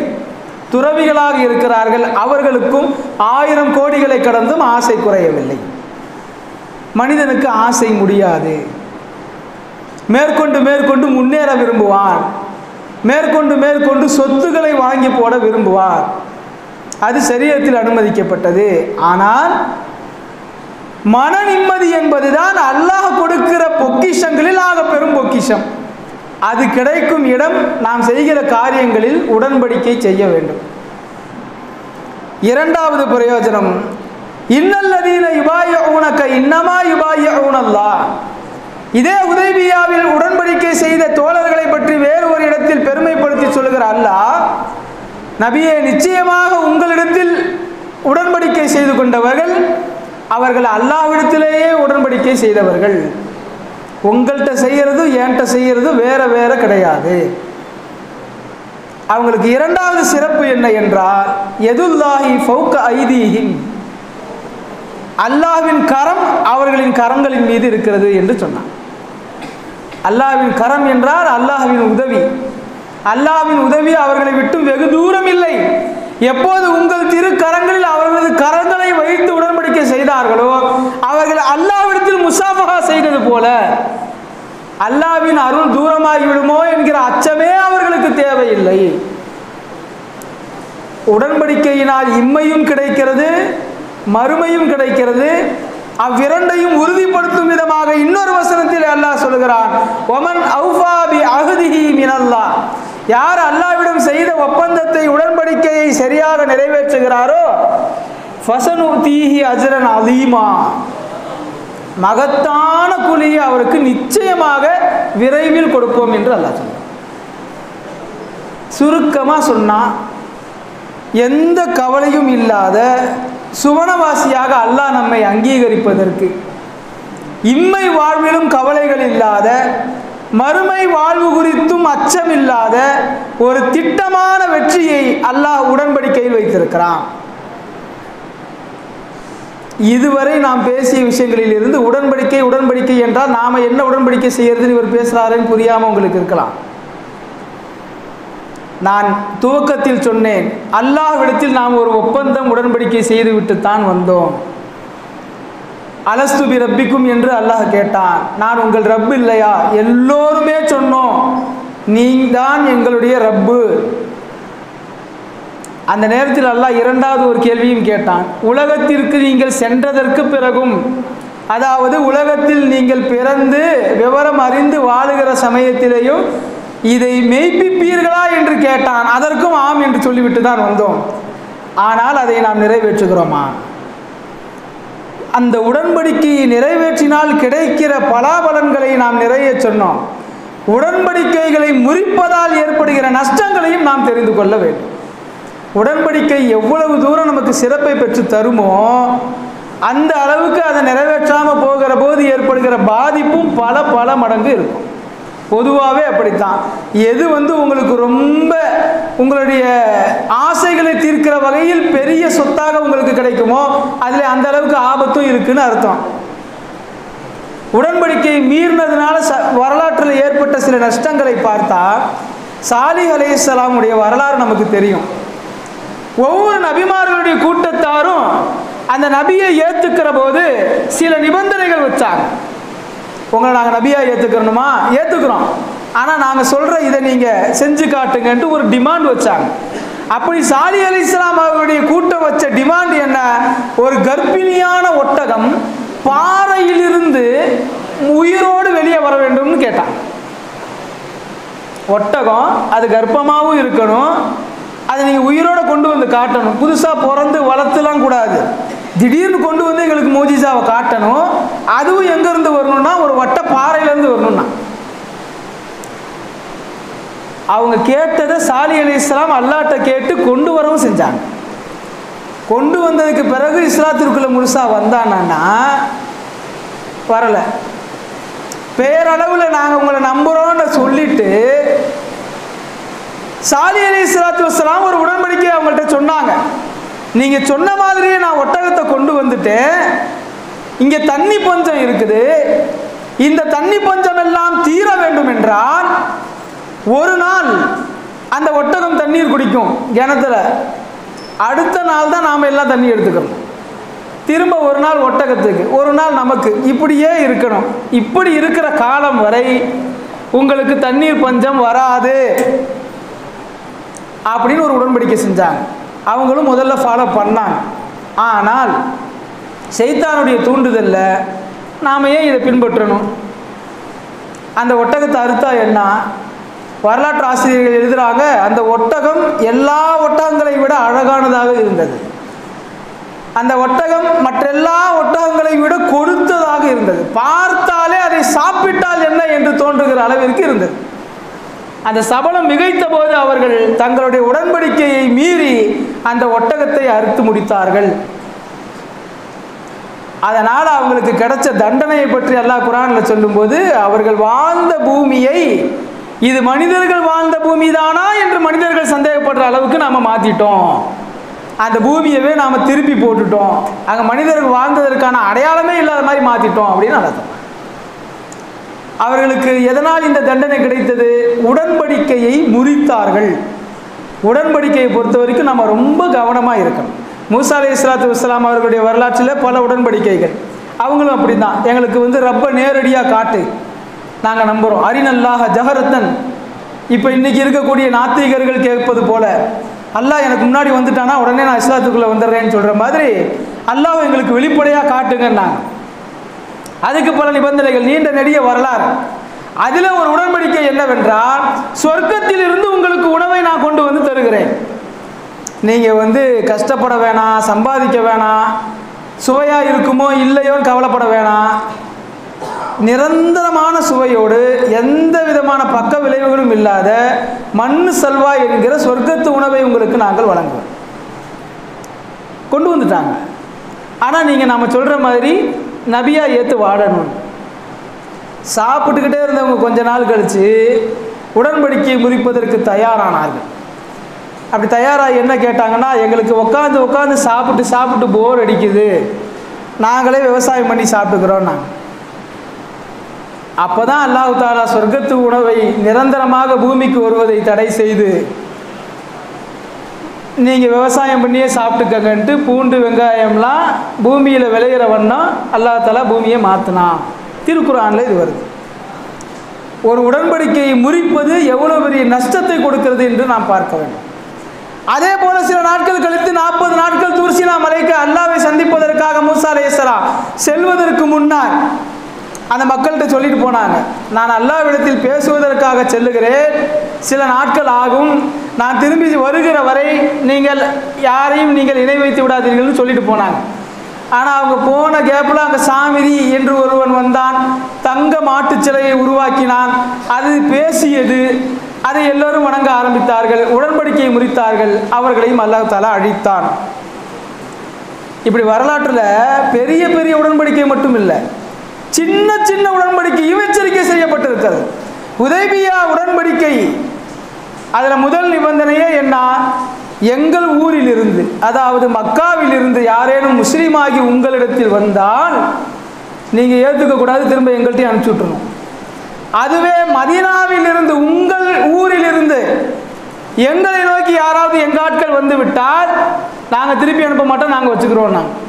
துறவிகளாக இருக்கிறார்கள். அவர்களுக்கும் 1000 கோடிகளை கடந்தும் ஆசை குறையவில்லை. மனிதனுக்கு ஆசை முடியாது. மேற்கொண்டு மேற்கொண்டு முன்னேற விரும்புவான், மேற்கொண்டு மேற்கொண்டு சொத்துக்களை வாங்கி போட விரும்புவார். அது ஷரியத்தில் அனுமதிக்கப்பட்டது. ஆனால் மன நிம்மதி என்பதுதான் அல்லாஹ் கொடுக்கிற பொக்கிஷங்களில் ஆக பெரும் பொக்கிஷம். அது கிடைக்கும் இடம் நாம் செய்கிற காரியங்களில் உடன்படிக்கை செய்ய வேண்டும். இரண்டாவது பிரயோஜனம், இன்னல்லதீன யுபாயிஊனக இன்னமா யுபாயிஊனல்லாஹ். இதே உதைபியாவில் உடன்படிக்கை செய்த தோழர்களை பற்றி வேறு ஒரு இடத்தில் பெருமைப்படுத்தி சொல்லுகிற அல்லாஹ், நபியே, நிச்சயமாக உங்களிடத்தில் உடன்படிக்கை செய்து கொண்டவர்கள் அவர்கள் அல்லாஹ்விடத்திலேயே உடன்படிக்கை செய்தவர்கள். உங்கள்கிட்ட செய்யறது என்கிட்ட செய்யறது வேற வேற கிடையாது. அவங்களுக்கு இரண்டாவது சிறப்பு என்ன என்றால், யதுல்லாஹி ஃபௌக ஐதீஹிம், அல்லாஹ்வின் கரம் அவர்களின் கரங்களின் மீது இருக்கிறது என்று சொன்னான். அல்லாஹ்வின் கரம் என்றால் அல்லாஹ்வின் உதவி. அல்லாஹ்வின் உதவி அவர்களை விட்டு வெகு தூரம் இல்லை. எப்போது உங்கள் திரு கரங்களில் அவர்களது கரங்களை வைத்து உடன்படிக்கை செய்தார்களோ அவர்கள் அல்லாஹ்விடத்தில் முசாஃபஹா செய்தது போல அல்லாஹ்வின் அருள் தூரமாகிவிடுமோ என்கிற அச்சமே அவர்களுக்கு தேவையில்லை. உடன்படிக்கையினால் இம்மையும் கிடைக்கிறது, மறுமையும் கிடைக்கிறது. அவ்விரண்டையும் உறுதிப்படுத்தும் விதமாக இன்னொரு வசனத்தில் அல்லாஹ் சொல்கிறான், ஒமன் அவுஃபா பி அஹ்திஹி மினல்லாஹ், யார் அல்லாஹ்விடம் செய்த ஒப்பந்தத்தை உடன்படிக்கையை சரியாக நிறைவேற்றுகிறாரோ ஃபஸனுதீஹி அஜ்ரன் அலீமா, மகத்தான கூலியை அவருக்கு நிச்சயமாக விரைவில் கொடுப்போம் என்று அல்லாஹ் சொல்றான். சுருக்கமாக சொன்னா, எந்த கவலையும் இல்லாத சுவனவாசியாக அல்லாஹ் நம்மை அங்கீகரிப்பதற்கு, இம்மை வாழ்விலும் கவலைகள் இல்லாத, மறுமை வாழ்வு குறித்தும் அச்சம் இல்லாத ஒரு திட்டமான வெற்றியை அல்லாஹ் உடன்படிக்கையில் வைத்திருக்கிறான். இதுவரை நாம் பேசிய விஷயங்களில் இருந்து உடன்படிக்கை உடன்படிக்கை என்றால் நாம என்ன உடன்படிக்கை செய்யறதுன்னு இவர் பேசுறாருன்னு புரியாம உங்களுக்கு இருக்கலாம். நான் துவக்கத்தில் சொன்னேன், அல்லாஹ்விடத்தில் நாம் ஒரு ஒப்பந்தம் உடன்படிக்கை செய்துவிட்டு தான் வந்தோம். அலஸ்து பி ரப்பிக்கும் என்று அல்லாஹ் கேட்டான். நான் உங்கள் ரப்பு இல்லையா? எல்லோருமே சொன்னோம், நீதான் எங்களுடைய ரப்பு. அந்த நேரத்தில் அல்லாஹ் இரண்டாவது ஒரு கேள்வியும் கேட்டான். உலகத்திற்கு நீங்கள் சென்றதற்கு பிறகும், அதாவது உலகத்தில் நீங்கள் பிறந்து விவரம் அறிந்து வாழுகிற சமயத்திலேயும் இதை மெய்ப்பிப்பீர்களா என்று கேட்டான். அதற்கும் ஆம் என்று சொல்லிவிட்டு தான் வந்தோம். ஆனால் அதை நாம் நிறைவேற்றுகிறோமா? அந்த உடன்படிக்கையை நிறைவேற்றினால் கிடைக்கிற பலாபலன்களை நாம் நிறைய சொன்னோம். உடன்படிக்கைகளை முறிப்பதால் ஏற்படுகிற நஷ்டங்களையும் நாம் தெரிந்து கொள்ள வேண்டும். உடன்படிக்கை எவ்வளவு தூரம் நமக்கு சிறப்பை பெற்று தருமோ அந்த அளவுக்கு அதை நிறைவேற்றாமல் போகிற போது ஏற்படுகிற பாதிப்பும் பல பல மடங்கு இருக்கும். பொதுவாகவே அப்படித்தான். எது உங்களுக்கு ரொம்ப உங்களுடைய ஆசைகளை தீர்க்கிற வகையில் பெரிய சொத்தாக உங்களுக்கு கிடைக்குமோ அதில் அந்த அளவுக்கு ஆபத்தும் இருக்குன்னு அர்த்தம். உடன்படிக்கையை மீறினதுனால வரலாற்றில் ஏற்பட்ட சில நஷ்டங்களை பார்த்தா, சாலிஹ் அலைஹிஸ்ஸலாமுடைய வரலாறு நமக்கு தெரியும். ஒவ்வொரு நபிமார்களுடைய கூட்டத்தாரும் அந்த நபியை ஏற்றுக்கிற போது சில நிபந்தனைகள் வச்சாங்க. உங்களை நாங்கள் நபியா ஏற்றுக்கிறோமா? ஏற்றுக்கிறோம், ஆனால் நாங்கள் சொல்கிற இதை நீங்கள் செஞ்சு காட்டுங்கன்ட்டு ஒரு டிமாண்ட் வச்சாங்க. அப்படி சாலிஹ் அலைஹிஸ்ஸலாம் அவர்களுடைய கூட்டம் வச்ச டிமாண்ட் என்ன? ஒரு கர்ப்பிணியான ஒட்டகம் பாறையிலிருந்து உயிரோடு வெளியே வர வேண்டும்னு கேட்டாங்க. ஒட்டகம் அது கர்ப்பமாகவும் இருக்கணும், அதை நீங்கள் உயிரோடு கொண்டு வந்து காட்டணும். புதுசாக பிறந்து வளர்த்துலாம் கூடாது, திடீர்னு கொண்டு வந்து எங்களுக்கு மோஜிசாவை காட்டணும். அதுவும் எங்கேருந்து வரணும்னா ஒரு வட்ட பாறையிலேருந்து வரணும்னா. அவங்க கேட்டதை சாலிஹ் அலைஹிஸ்ஸலாம் அல்லாஹ்ட்ட கேட்டு கொண்டு வரவும் செஞ்சாங்க. கொண்டு வந்ததுக்கு பிறகு இஸ்லாத்திற்குள்ள முழுசா வந்தானா? வரலை. பேரளவில் நாங்கள் உங்களை நம்புகிறோன்னு சொல்லிட்டு சாலிஹ் அலைஹிஸ்ஸலாத்து வஸ்ஸலாம் ஒரு உடன்படிக்கை அவங்கள்ட்ட சொன்னாங்க. நீங்கள் சொன்ன மாதிரியே நான் ஒட்டகத்தை கொண்டு வந்துட்டேன், இங்கே தண்ணி பஞ்சம் இருக்குது, இந்த தண்ணி பஞ்சம் எல்லாம் தீர வேண்டும் என்றால் ஒரு நாள் அந்த ஒட்டகம் தண்ணீர் குடிக்கும் கிணத்துல, அடுத்த நாள் தான் நாம் எல்லாம் தண்ணி எடுத்துக்கணும். திரும்ப ஒரு நாள் ஒட்டகத்துக்கு, ஒரு நாள் நமக்கு, இப்படியே இருக்கணும். இப்படி இருக்கிற காலம் வரை உங்களுக்கு தண்ணீர் பஞ்சம் வராது அப்படின்னு ஒரு உடன்படிக்கை செஞ்சாங்க. அவங்களும் முதல்ல ஃபாலோ பண்ணாங்க. ஆனால் ஷைத்தானுடைய தூண்டுதல்ல நாம் ஏன் இதை பின்பற்றணும்? அந்த ஒட்டகத்தை அறுத்தா என்ன? வரலாற்று ஆசிரியர்கள் எழுதுகிறாங்க, அந்த ஒட்டகம் எல்லா ஒட்டகங்களை விட அழகானதாக இருந்தது. அந்த ஒட்டகம் மற்றெல்லா ஒட்டகங்களை விட கொடுத்ததாக இருந்தது. பார்த்தாலே அதை சாப்பிட்டால் என்ன என்று தோன்றுகிற அளவிற்கு இருந்தது. அந்த சபலம் மிகைத்த போது அவர்கள் தங்களுடைய உடன்படிக்கையை மீறி அந்த ஒட்டகத்தை அறுத்து முடித்தார்கள். அதனால் அவங்களுக்கு கிடைச்ச தண்டனையை பற்றி அல்லாஹ் குர்ஆனில் சொல்லும்போது, அவர்கள் வாழ்ந்த பூமியை இது மனிதர்கள் வாழ்ந்த பூமி தானா என்று மனிதர்கள் சந்தேகப்படுற அளவுக்கு நாம் மாற்றிட்டோம். அந்த பூமியவே நாம் திருப்பி போட்டுட்டோம். அங்கே மனிதர்கள் வாழ்ந்ததற்கான அடையாளமே இல்லாத மாதிரி மாற்றிட்டோம் அப்படின்னு அர்த்தம். அவர்களுக்கு எதனால் இந்த தண்டனை கிடைத்தது? உடன்படிக்கையை முறித்தார்கள். உடன்படிக்கையை பொறுத்த வரைக்கும் நம்ம ரொம்ப கவனமாக இருக்கணும். மூசா அலைஹிஸ்ஸலாத்து வஸ்ஸலாம் அவர்களுடைய வரலாற்றில் பல உடன்படிக்கைகள். அவங்களும் அப்படி தான், எங்களுக்கு ரப்ப நேரடியாக காட்டு, நாங்கள் நம்புகிறோம். அரினல்லாஹ ஜஹரத்தன். இப்போ இன்றைக்கி இருக்கக்கூடிய நாத்திகர்கள் கேட்பது போல, அல்லாஹ் எனக்கு முன்னாடி வந்துட்டானா உடனே நான் இஸ்லாத்துக்குள்ளே வந்துடுறேன்னு சொல்கிற மாதிரி அல்லாஹ் எங்களுக்கு வெளிப்படையாக காட்டுங்கன்னாங்க. அதுக்கு பல நிபந்தனைகள், நீண்ட நெடிய வரலாறு. அதில் ஒரு உடன்படிக்கை என்னவென்றால், சொர்க்கத்தில் இருந்து உங்களுக்கு உணவை நான் கொண்டு வந்து தருகிறேன். நீங்கள் கஷ்டப்பட வேணாம், சம்பாதிக்க வேணாம், சுவையாக இருக்குமோ இல்லையோன்னு கவலைப்பட வேணாம். நிரந்தரமான சுவையோடு எந்த விதமான பக்க விளைவுகளும் இல்லாத மண் சல்வா என்கிற சொர்க்கத்து உணவை உங்களுக்கு நாங்கள் வழங்குவோம். கொண்டு வந்துட்டாங்க. ஆனால் நீங்கள் நம்ம சொல்கிற மாதிரி நபியாக ஏற்று வாழணும். சாப்பிட்டுக்கிட்டே இருந்தவங்க கொஞ்ச நாள் கழித்து உடன்படிக்கையை முறிப்பதற்கு தயாரானார்கள். அப்படி தயாராக என்ன கேட்டாங்கன்னா, எங்களுக்கு உட்காந்து சாப்பிட்டு போர் அடிக்குது, நாங்களே விவசாயம் பண்ணி சாப்பிட்டுக்கிறோம் நாங்கள். அப்போ தான் அல்லாஹ் தஆலா சொர்க்கத்து உணவை நிரந்தரமாக பூமிக்கு வருவதை தடை செய்து, நீங்கள் விவசாயம் பண்ணியே சாப்பிட்டுக்கங்கன்ட்டு பூண்டு வெங்காயம்லாம் பூமியில் விளையிற வண்ணம் அல்லாஹ் தஆலா பூமியை மாற்றினான். திருக்குர்ஆனில் இது வருது. ஒரு உடன்படிக்கையை முறிப்பது எவ்வளோ பெரிய நஷ்டத்தை கொடுக்கிறது என்று நாம் பார்க்க வேண்டும். அதே போல சில நாட்கள் கழித்து 40 நாட்கள் தூர்சினா மலைக்கு அல்லாஹ்வை சந்திப்பதற்காக மூசா அலைஹிஸ்ஸலாம் செல்வதற்கு முன்னால் அந்த மக்கள்கிட்ட சொல்லிட்டு போனாங்க, நான் அல்லாஹ்விடத்தில் பேசுவதற்காக செல்லுகிறேன், சில நாட்கள் ஆகும், நான் திரும்பி வருகிற வரை நீங்கள் யாரையும் நீங்கள் இணை வைத்து விடாதீர்கள்னு சொல்லிட்டு போனாங்க. ஆனால் அவங்க போன கேப்பில் அங்கே சாமிரி என்று ஒருவன் வந்தான், தங்க மாட்டு சிலையை உருவாக்கினான், அது பேசியது, அதை எல்லோரும் வணங்க ஆரம்பித்தார்கள், உடன்படிக்கையை முறித்தார்கள், அவர்களையும் அல்லாஹ் தஆலா அழித்தான். இப்படி வரலாற்றில் பெரிய பெரிய உடன்படிக்கை மட்டும் இல்லை, சின்ன சின்ன உடன்படிக்கையும் எச்சரிக்கை செய்யப்பட்டிருக்கிறது. ஹுதைபியா உடன்படிக்கை, அதில் முதல் நிபந்தனையே என்ன? எங்கள் ஊரில் இருந்து, அதாவது மக்காவில் இருந்து யாரேனும் முஸ்லீமாகி உங்களிடத்தில் வந்தால் நீங்கள் ஏற்றுக்கக்கூடாது, திரும்ப எங்கள்கிட்ட அனுப்பிச்சி விட்டுருணும். அதுவே மதீனாவில் இருந்து, உங்கள் ஊரில் இருந்து எங்களை நோக்கி யாராவது எங்கள் ஆட்கள் வந்து விட்டால் நாங்கள் திருப்பி அனுப்ப மாட்டோம், நாங்கள் வச்சுக்கிறோம் நாங்கள்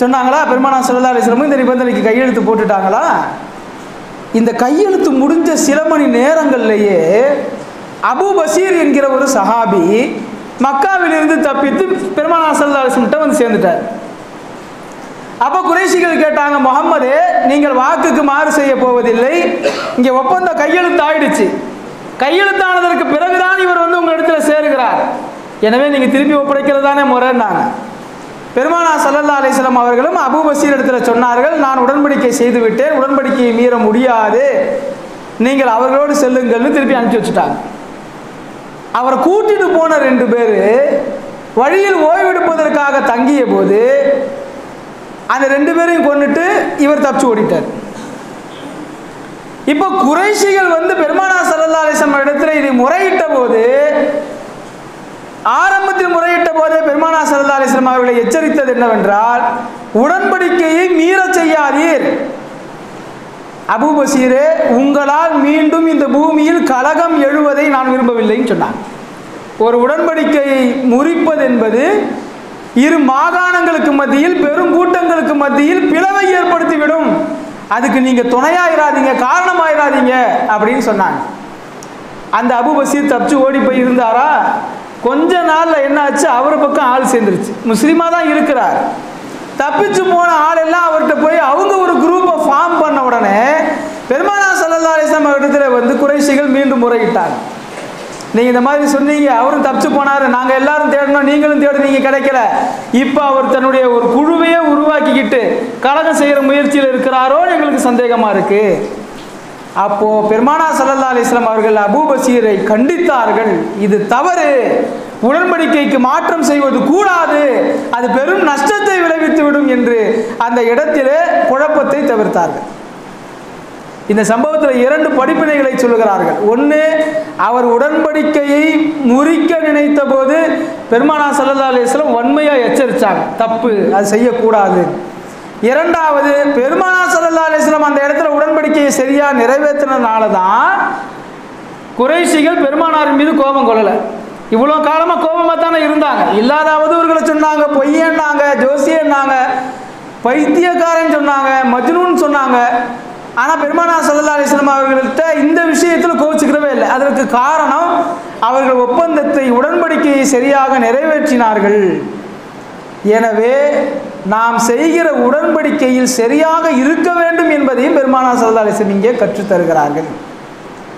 சொன்னாங்களா? பெருமானார் ஸல்லல்லாஹு அலைஹி வஸல்லம் இந்த நிபந்தனைக்கு கையெழுத்து போட்டுட்டாங்களா? இந்த கையெழுத்து முடிஞ்ச சில மணி நேரங்கள்லேயே அபூ பஸீர் என்கிற ஒரு சஹாபி மக்காவிலிருந்து தப்பித்து பெருமானார் ஸல்லல்லாஹு அலைஹி வஸல்லம் வந்து சேர்ந்துட்டார். அப்போ குறைஷிகள் கேட்டாங்க, முஹம்மதே, நீங்கள் வாக்குக்கு மாறு செய்ய போவதில்லை, இங்கே ஒப்பந்தம் கையெழுத்து ஆயிடுச்சு, கையெழுத்தானதற்கு பிறகுதான் இவர் உங்கள் இடத்துல சேருகிறார், எனவே நீங்கள் திருப்பி ஒப்படைக்கிறதானே முறைன்னாங்க. பெருமானார் ஸல்லல்லாஹு அலைஹி வஸல்லம் அவர்களும் அபூ பஸீர் இடத்துல சொன்னார்கள், நான் உடன்படிக்கை செய்து விட்டேன், உடன்படிக்கையை மீற முடியாது, நீங்கள் அவர்களோடு செல்லுங்கள்னு திருப்பி அனுப்பிச்சி வச்சுட்டாங்க. அவரை கூட்டிட்டு போன 2 பேர் வழியில் ஓய்வெடுப்பதற்காக தங்கிய போது அந்த 2 பேரையும் கொண்டுட்டு இவர் தப்பிச்சு ஓடிட்டார். இப்போ குறைஷிகள் பெருமானார் ஸல்லல்லாஹு அலைஹி வஸல்லம் இடத்துல இதை முறையிட்ட போது, ஆரம்பத்தில் முறையிட்ட போதே பெருமானார் ஸல்லல்லாஹு அலைஹி வஸல்லம் அவர்களை எச்சரித்தது என்னவென்றால், உடன்படிக்கையை மீற செய்யாதீர், அபூ பஸீரே, உங்களால் மீண்டும் இந்த பூமியில் கலகம் எழுவதை நான் விரும்பவில்லைன்னு சொன்னாங்க. ஒரு உடன்படிக்கையை முறிப்பது என்பது இரு மாகாணங்களுக்கு மத்தியில், பெரும் கூட்டங்களுக்கு மத்தியில் பிளவை ஏற்படுத்திவிடும், அதுக்கு நீங்கள் துணையாயிராதீங்க, காரணமாயிராதீங்க அப்படின்னு சொன்னாங்க. அந்த அபூ பஸீர் தப்பிச்சு ஓடி போய் இருந்தாரா? கொஞ்ச நாளில் என்ன ஆச்சு, அவர் பக்கம் ஆள் சேர்ந்துருச்சு. முஸ்லீமாக தான் இருக்கிறார். தப்பிச்சு போன ஆள் எல்லாம் அவர்கிட்ட போய் அவங்க ஒரு குரூப்பை ஃபார்ம் பண்ண உடனே பெருமானார் ஸல்லல்லாஹு அலைஹி வஸல்லம் இடத்துல வந்து குறைஷிகள் மீண்டும் முறையிட்டாங்க. நீங்கள் இந்த மாதிரி சொன்னீங்க, அவரும் தப்பிச்சு போனார், நாங்கள் எல்லாரும் தேடணும், நீங்களும் தேடுனீங்க, கிடைக்கல. இப்போ அவர் தன்னுடைய ஒரு குழுவையே உருவாக்கிக்கிட்டு கலகம் செய்கிற முயற்சியில் இருக்கிறாரோ எங்களுக்கு சந்தேகமாக இருக்குது. அப்போது பெருமானார் ஸல்லல்லாஹு அலைஹி வஸல்லம் அவர்கள் அபூ பஸீரை கண்டித்தார்கள். இது தவறு, உடன்படிக்கைக்கு மாற்றம் செய்வது கூடாது, அது பெரும் நஷ்டத்தை விளைவித்து விடும் என்று அந்த இடத்திலே குழப்பத்தை தவிர்த்தார்கள். இந்த சம்பவத்தில் 2 படிப்பினைகளை சொல்லுகிறார்கள். ஒன்று, அவர் உடன்படிக்கையை முறிக்க நினைத்த போது பெருமானார் ஸல்லல்லாஹு அலைஹி வஸல்லம் வன்மையாக எச்சரித்தாங்க, தப்பு, அது செய்யக்கூடாது. இரண்டாவது, பெருமானார் ஸல்லல்லாஹு அலைஹி வஸல்லம் அந்த இடத்துல உடன்படிக்கையை சரியாக நிறைவேற்றினதுனால தான் குறைஷிகள் பெருமானாரின் மீது கோபம் கொள்ளலை. இவ்வளோ காலமாக கோபமாக தானே இருந்தாங்க. இல்லாத அவதூறுகளை சொன்னாங்க, பொய்யன்னாங்க, ஜோசியன்னாங்க, பைத்தியக்காரன் சொன்னாங்க, மஜ்னூன் சொன்னாங்க. ஆனால் பெருமானார் ஸல்லல்லாஹு அலைஹி வஸல்லம் அவர்கள்ட்ட இந்த விஷயத்தில் கோபிச்சுக்கிறவே இல்லை. அதற்கு காரணம் அவர்கள் ஒப்பந்தத்தை, உடன்படிக்கையை சரியாக நிறைவேற்றினார்கள். எனவே நாம் செய்கிற உடன்படிக்கையில் சரியாக இருக்க வேண்டும் என்பதையும் பெருமானார் ஸல்லல்லாஹு அலைஹி வஸல்லம் இங்கே கற்றுத்தருகிறார்கள்.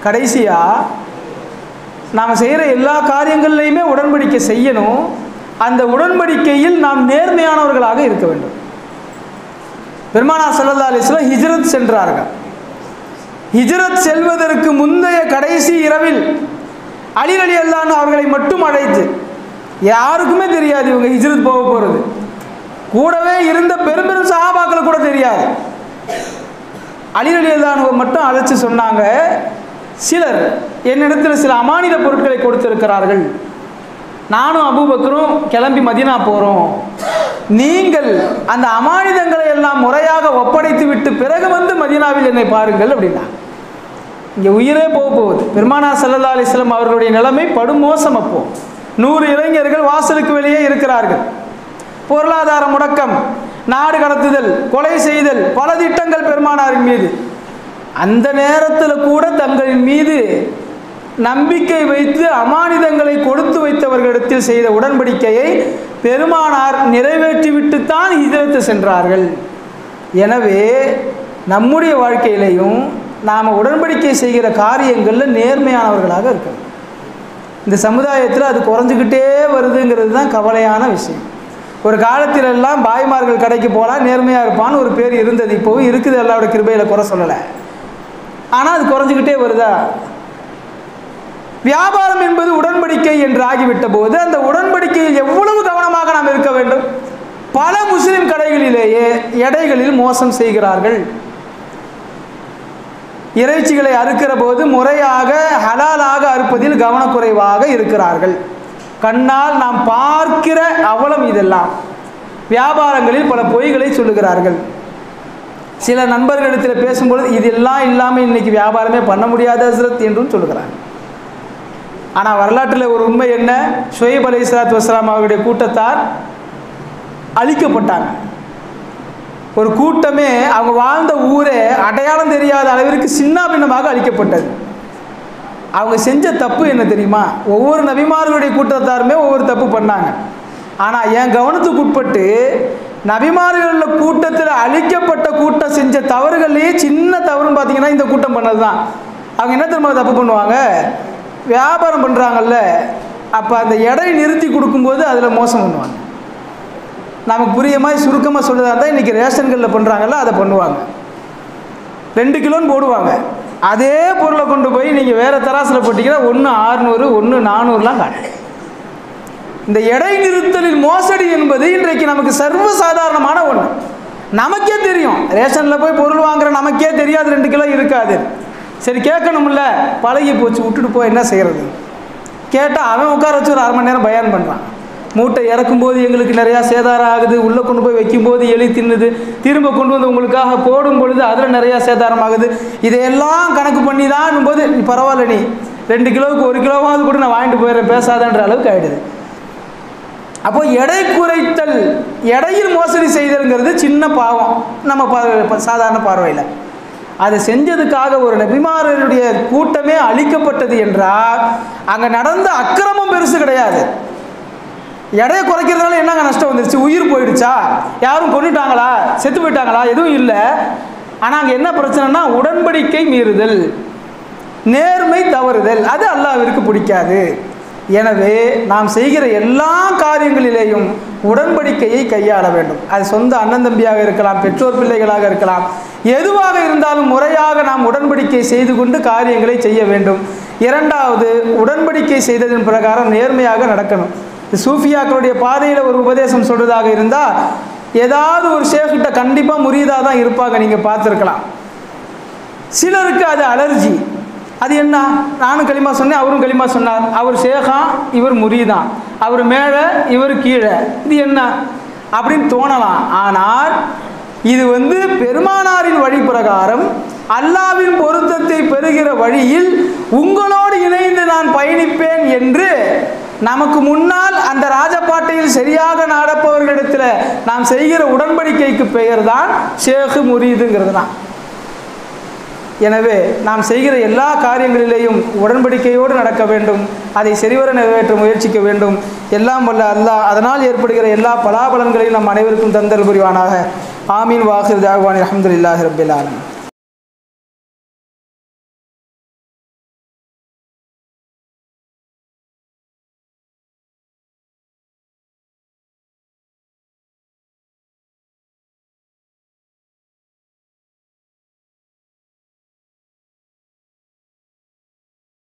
கடைசியாக நாம் செய்கிற எல்லா காரியங்கள்லையுமே உடன்படிக்கை செய்யணும். அந்த உடன்படிக்கையில் நாம் நேர்மையானவர்களாக இருக்க வேண்டும். பெருமானார் ஸல்லல்லாஹு அலைஹி வஸல்லம் ஹிஜ்ரத் சென்றார்கள். ஹிஜ்ரத் செல்வதற்கு முந்தைய கடைசி இரவில் அலி ரலியல்லாஹு அன்ஹு அவர்களை மட்டும் அழைத்து, யாருக்குமே தெரியாது இவங்க ஹிஜ்ரத் போக போகிறது, கூடவே இருந்த பெரும் பெரும் சஹாபாக்களுக்கு கூட தெரியாது. அலி ரலியல்லாஹு அன்ஹு மட்டும் அழைச்சி சொன்னாங்க, சிலர் என்னிடத்தில் சில அமானித பொருட்களை கொடுத்திருக்கிறார்கள், நானும் அபூபக்கரும் கிளம்பி மதீனா போகிறோம், நீங்கள் அந்த அமானிதங்களை எல்லாம் முறையாக ஒப்படைத்து விட்டு பிறகு வந்து மதீனாவில் என்னை பாருங்கள் அப்படின்னா. இங்கே உயிரே போகுது. பெருமானார் ஸல்லல்லாஹு அலைஹி வஸல்லம் அவர்களுடைய நிலைமை படுமோசம். அப்போ 100 இளைஞர்கள் வாசலுக்கு வெளியே இருக்கிறார்கள். பொருளாதார முடக்கம், நாடு கடத்துதல், கொலை செய்தல், பல திட்டங்கள் பெருமானாரின் மீது. அந்த நேரத்தில் கூட தங்களின் மீது நம்பிக்கை வைத்து அமானிதங்களை கொடுத்து வைத்தவர்களிடத்தில் செய்த உடன்படிக்கையை பெருமானார் நிறைவேற்றிவிட்டுத்தான் ஹிஜ்ரத்து சென்றார்கள். எனவே நம்முடைய வாழ்க்கையிலையும் நாம் உடன்படிக்கை செய்கிற காரியங்களில் நேர்மையானவர்களாக இருக்கணும். இந்த சமுதாயத்தில் அது குறைஞ்சிக்கிட்டே வருதுங்கிறது தான் கவலையான விஷயம். ஒரு காலத்திலெல்லாம் பாய்மார்கள் கடைக்கு போகலாம், நேர்மையாக இருப்பான்னு ஒரு பேர் இருந்தது, இப்போவும் இருக்குது, எல்லாரோட கிருபையில் குறை சொல்லலை. ஆனால் அது குறைஞ்சிக்கிட்டே வருதா? வியாபாரம் என்பது உடன்படிக்கை என்று ஆகிவிட்ட போது அந்த உடன்படிக்கையில் எவ்வளவு கவனமாக நாம் இருக்க வேண்டும். பல முஸ்லிம் கடைகளிலேயே எடைகளில் மோசம் செய்கிறார்கள். இறைச்சிகளை அறுக்கிற போது முறையாக ஹலாலாக அறுப்பதில் கவனக்குறைவாக இருக்கிறார்கள். கண்ணால் நாம் பார்க்கிற அவலம் இதெல்லாம். வியாபாரங்களில் பல பொய்களை சொல்லுகிறார்கள். சில நண்பர்களிடத்தில் பேசும்பொழுது இதெல்லாம் இல்லாமல் இன்னைக்கு வியாபாரமே பண்ண முடியாத ஹஸ்ரத் என்றும் சொல்லுகிறாங்க. ஆனால் வரலாற்றில் ஒரு உண்மை என்ன, ஷுஐப் அலைஹிஸ்ஸலாத்து வஸ்ஸலாம் அவருடைய கூட்டத்தார் அழிக்கப்பட்டாங்க. ஒரு கூட்டமே, அவங்க வாழ்ந்த ஊரே அடையாளம் தெரியாத அளவிற்கு சின்ன பின்னமாக அழிக்கப்பட்டது. அவங்க செஞ்ச தப்பு என்ன தெரியுமா? ஒவ்வொரு நபிமார்களுடைய கூட்டத்தாருமே ஒவ்வொரு தப்பு பண்ணாங்க. ஆனால் என் கவனத்துக்கு உட்பட்டு நபிமார்கள் கூட்டத்தில் அழிக்கப்பட்ட கூட்டம் செஞ்ச தவறுகள்லேயே சின்ன தவறுன்னு பார்த்தீங்கன்னா இந்த கூட்டம் பண்ணது தான். அவங்க என்ன தெரியுமா தப்பு பண்ணுவாங்க? வியாபாரம் பண்ணுறாங்கல்ல, அப்போ அந்த எடை நிறுத்தி கொடுக்கும்போது அதில் மோசம் பண்ணுவாங்க. நமக்கு புரிய மாதிரி சுருக்கமாக சொல்லுறதா இருந்தால் இன்றைக்கி ரேஷன்களில் பண்ணுறாங்கல்ல, அதை பண்ணுவாங்க. 2 கிலோன்னு போடுவாங்க. அதே பொருளை கொண்டு போய் நீங்கள் வேறு தராசில் போட்டிங்கன்னா 1 600 1 400லாம் காணும். இந்த எடை நிறுத்தலில் மோசடி என்பது இன்றைக்கு நமக்கு சர்வசாதாரணமான ஒன்று. நமக்கே தெரியும், ரேஷனில் போய் பொருள் வாங்குற நமக்கே தெரியாது 2 கிலோ இருக்காது. சரி கேட்கணும்ல, பழகி போச்சு, விட்டுட்டு போய் என்ன செய்கிறது? கேட்டால் அவன் உட்கார வச்சு ஒரு 1/2 மணி நேரம் பயான் பண்ணுறான். மூட்டை இறக்கும்போது எங்களுக்கு நிறையா சேதாரம் ஆகுது, உள்ளே கொண்டு போய் வைக்கும்போது எலி தின்னுது, திரும்ப கொண்டு வந்து உங்களுக்காக போடும் பொழுது அதில் நிறையா சேதாரம் ஆகுது. இதையெல்லாம் கணக்கு பண்ணி தான் போது நீ பரவாயில்ல, நீ 2 கிலோவுக்கு 1 கிலோவாவது கூட நான் வாங்கிட்டு போயிடுறேன், பேசாதன்ற அளவுக்கு ஆகிடுது. அப்போ எடை குறைத்தல், எடையில் மோசடி செய்தல்ங்கிறது சின்ன பாவம் நம்ம சாதாரண பார்வையில். அதை செஞ்சதுக்காக ஒரு நபிமாரருடைய கூட்டமே அழிக்கப்பட்டது என்றால் அங்கே நடந்த அக்கிரமம் பெருசு கிடையாது. எடையை குறைக்கிறதுனால என்னங்க நஷ்டம் வந்துருச்சு? உயிர் போயிடுச்சா? யாரும் கொண்டுட்டாங்களா? செத்து போயிட்டாங்களா? எதுவும் இல்லை. ஆனால் அங்கே என்ன பிரச்சனைனா உடன்படிக்கை மீறுதல், நேர்மை தவறுதல், அது அல்லாஹ்விற்கு பிடிக்காது. எனவே நாம் செய்கிற எல்லா காரியங்களிலேயும் உடன்படிக்கையை கையாள வேண்டும். அது சொந்த அண்ணன் தம்பியாக இருக்கலாம், பெற்றோர் பிள்ளைகளாக இருக்கலாம், எதுவாக இருந்தாலும் முறையாக நாம் உடன்படிக்கை செய்து கொண்டு காரியங்களை செய்ய வேண்டும். இரண்டாவது, உடன்படிக்கை செய்ததன் பிரகாரம் நேர்மையாக நடக்கணும். சூஃபியாக்களுடைய பாதையில் ஒரு உபதேசம் சொல்றதாக இருந்தால் ஏதாவது ஒரு ஷேக்கிட்ட கண்டிப்பாக முரீதாக தான் இருப்பாங்க, நீங்கள் பார்த்துருக்கலாம். சிலருக்கு அது அலர்ஜி. அது என்ன? நானும் களிமா சொன்னேன், அவரும் களிமா சொன்னார், அவர் ஷேகா இவர் முரீதான், அவர் மேலே இவர் கீழே, இது என்ன அப்படின்னு தோணலாம். ஆனால் இது பெருமானாரின் வழி பிரகாரம் அல்லாஹ்வின் பொருத்தத்தை பெறுகிற வழியில் உங்களோடு இணைந்து நான் பயணிப்பேன் என்று நமக்கு முன்னால் அந்த ராஜபாட்டையில் சரியாக நடப்பவர்களிடத்தில் நாம் செய்கிற உடன்படிக்கைக்கு பெயர் தான் ஷேகு முரீதுங்கிறது தான். எனவே நாம் செய்கிற எல்லா காரியங்களிலேயும் உடன்படிக்கையோடு நடக்க வேண்டும், அதை சரிவர நிறைவேற்ற முயற்சிக்க வேண்டும். எல்லாம் வல்ல அல்லாஹ் அதனால் ஏற்படுகிற எல்லா பலாபலன்களையும் நம் அனைவருக்கும் தந்தல் புரிவானாக. ஆமீன். வாஹிர் தாவானி அல்ஹம்துலில்லாஹி ரப்பில் ஆலமீன்.